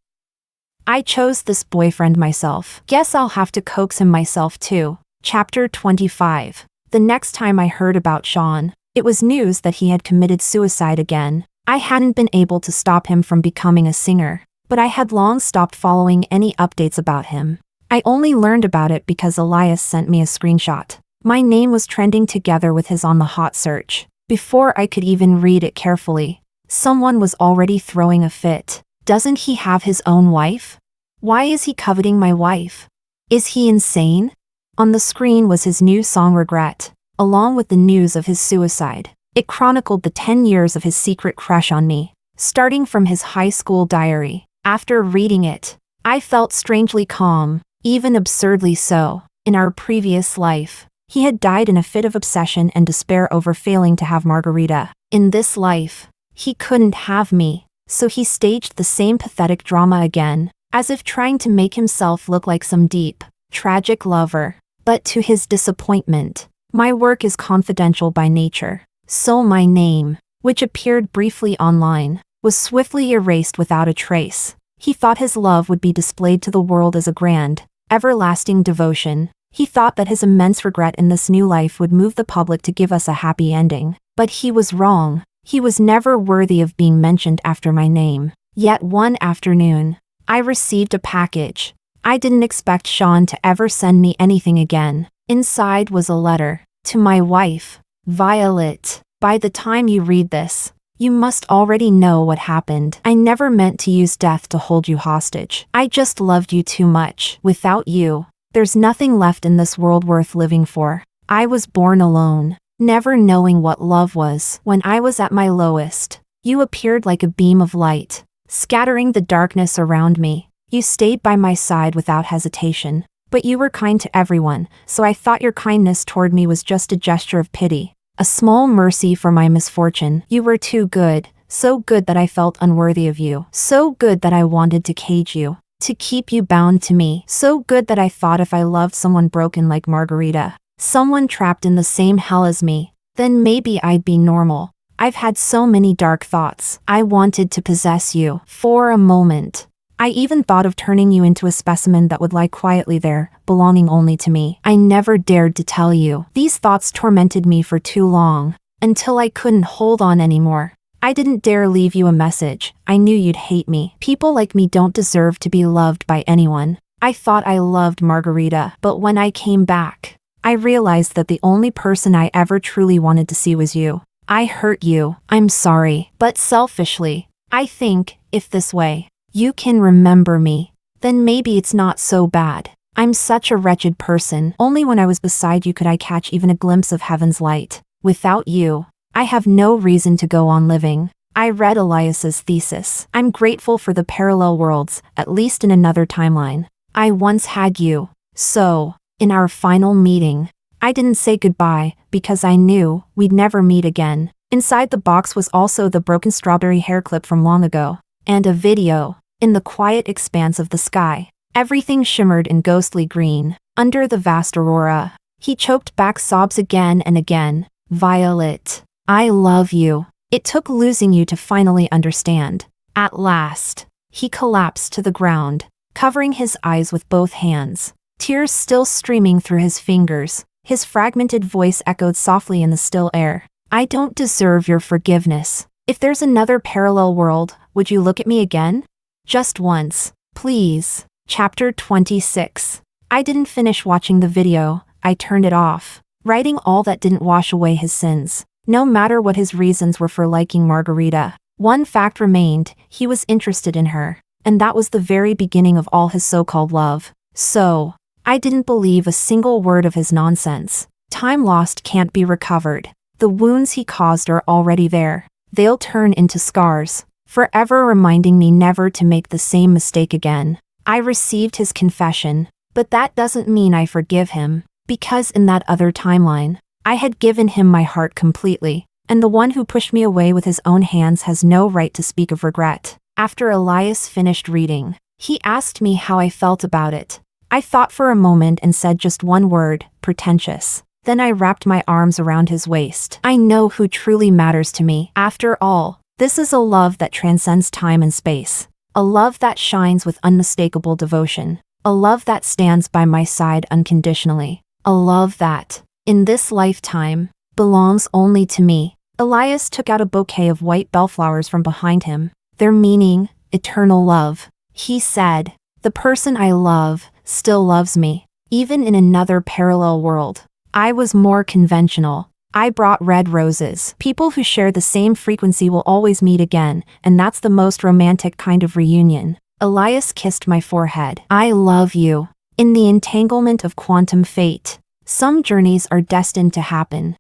A: I chose this boyfriend myself. Guess I'll have to coax him myself too." Chapter 25. The next time I heard about Sean, it was news that he had committed suicide again. I hadn't been able to stop him from becoming a singer, but I had long stopped following any updates about him. I only learned about it because Elias sent me a screenshot. My name was trending together with his on the hot search. Before I could even read it carefully, someone was already throwing a fit. Doesn't he have his own wife? Why is he coveting my wife? Is he insane? On the screen was his new song Regret, along with the news of his suicide. It chronicled the 10 years of his secret crush on me, starting from his high school diary. After reading it, I felt strangely calm, even absurdly so. In our previous life, he had died in a fit of obsession and despair over failing to have Margarita. In this life, he couldn't have me, so he staged the same pathetic drama again, as if trying to make himself look like some deep, tragic lover. But to his disappointment, my work is confidential by nature, so my name, which appeared briefly online, was swiftly erased without a trace. He thought his love would be displayed to the world as a grand, everlasting devotion. He thought that his immense regret in this new life would move the public to give us a happy ending. But he was wrong. He was never worthy of being mentioned after my name. Yet one afternoon, I received a package. I didn't expect Sean to ever send me anything again. Inside was a letter. To my wife, Violet. By the time you read this, you must already know what happened. I never meant to use death to hold you hostage. I just loved you too much. Without you, there's nothing left in this world worth living for. I was born alone, never knowing what love was. When I was at my lowest, you appeared like a beam of light, scattering the darkness around me. You stayed by my side without hesitation. But you were kind to everyone, so I thought your kindness toward me was just a gesture of pity, a small mercy for my misfortune. You were too good, so good that I felt unworthy of you, so good that I wanted to cage you, to keep you bound to me, so good that I thought if I loved someone broken like Margarita, someone trapped in the same hell as me, then maybe I'd be normal. I've had so many dark thoughts. I wanted to possess you for a moment. I even thought of turning you into a specimen that would lie quietly there, belonging only to me. I never dared to tell you. These thoughts tormented me for too long, until I couldn't hold on anymore. I didn't dare leave you a message. I knew you'd hate me. People like me don't deserve to be loved by anyone. I thought I loved Margarita, but when I came back, I realized that the only person I ever truly wanted to see was you. I hurt you. I'm sorry. But selfishly, I think, if this way, you can remember me, then maybe it's not so bad. I'm such a wretched person. Only when I was beside you could I catch even a glimpse of heaven's light. Without you, I have no reason to go on living. I read Elias's thesis. I'm grateful for the parallel worlds, at least in another timeline. I once had you. So, in our final meeting, I didn't say goodbye because I knew we'd never meet again. Inside the box was also the broken strawberry hair clip from long ago, and a video. In the quiet expanse of the sky, everything shimmered in ghostly green. Under the vast aurora, he choked back sobs again and again. Violet, I love you. It took losing you to finally understand. At last, he collapsed to the ground, covering his eyes with both hands, tears still streaming through his fingers. His fragmented voice echoed softly in the still air. I don't deserve your forgiveness. If there's another parallel world, would you look at me again? Just once, please. Chapter 26. I didn't finish watching the video. I turned it off, writing all that didn't wash away his sins. No matter what his reasons were for liking Margarita, one fact remained: he was interested in her, and that was the very beginning of all his so-called love. So, I didn't believe a single word of his nonsense. Time lost can't be recovered. The wounds he caused are already there. They'll turn into scars, forever reminding me never to make the same mistake again. I received his confession, but that doesn't mean I forgive him, because in that other timeline, I had given him my heart completely, and the one who pushed me away with his own hands has no right to speak of regret. After Elias finished reading, he asked me how I felt about it. I thought for a moment and said just one word: pretentious. Then I wrapped my arms around his waist. I know who truly matters to me. After all, this is a love that transcends time and space. A love that shines with unmistakable devotion. A love that stands by my side unconditionally. A love that, in this lifetime, belongs only to me. Elias took out a bouquet of white bellflowers from behind him. Their meaning, eternal love. He said, the person I love still loves me, even in another parallel world. I was more conventional. I brought red roses. People who share the same frequency will always meet again, and that's the most romantic kind of reunion. Elias kissed my forehead. I love you. In the entanglement of quantum fate, some journeys are destined to happen.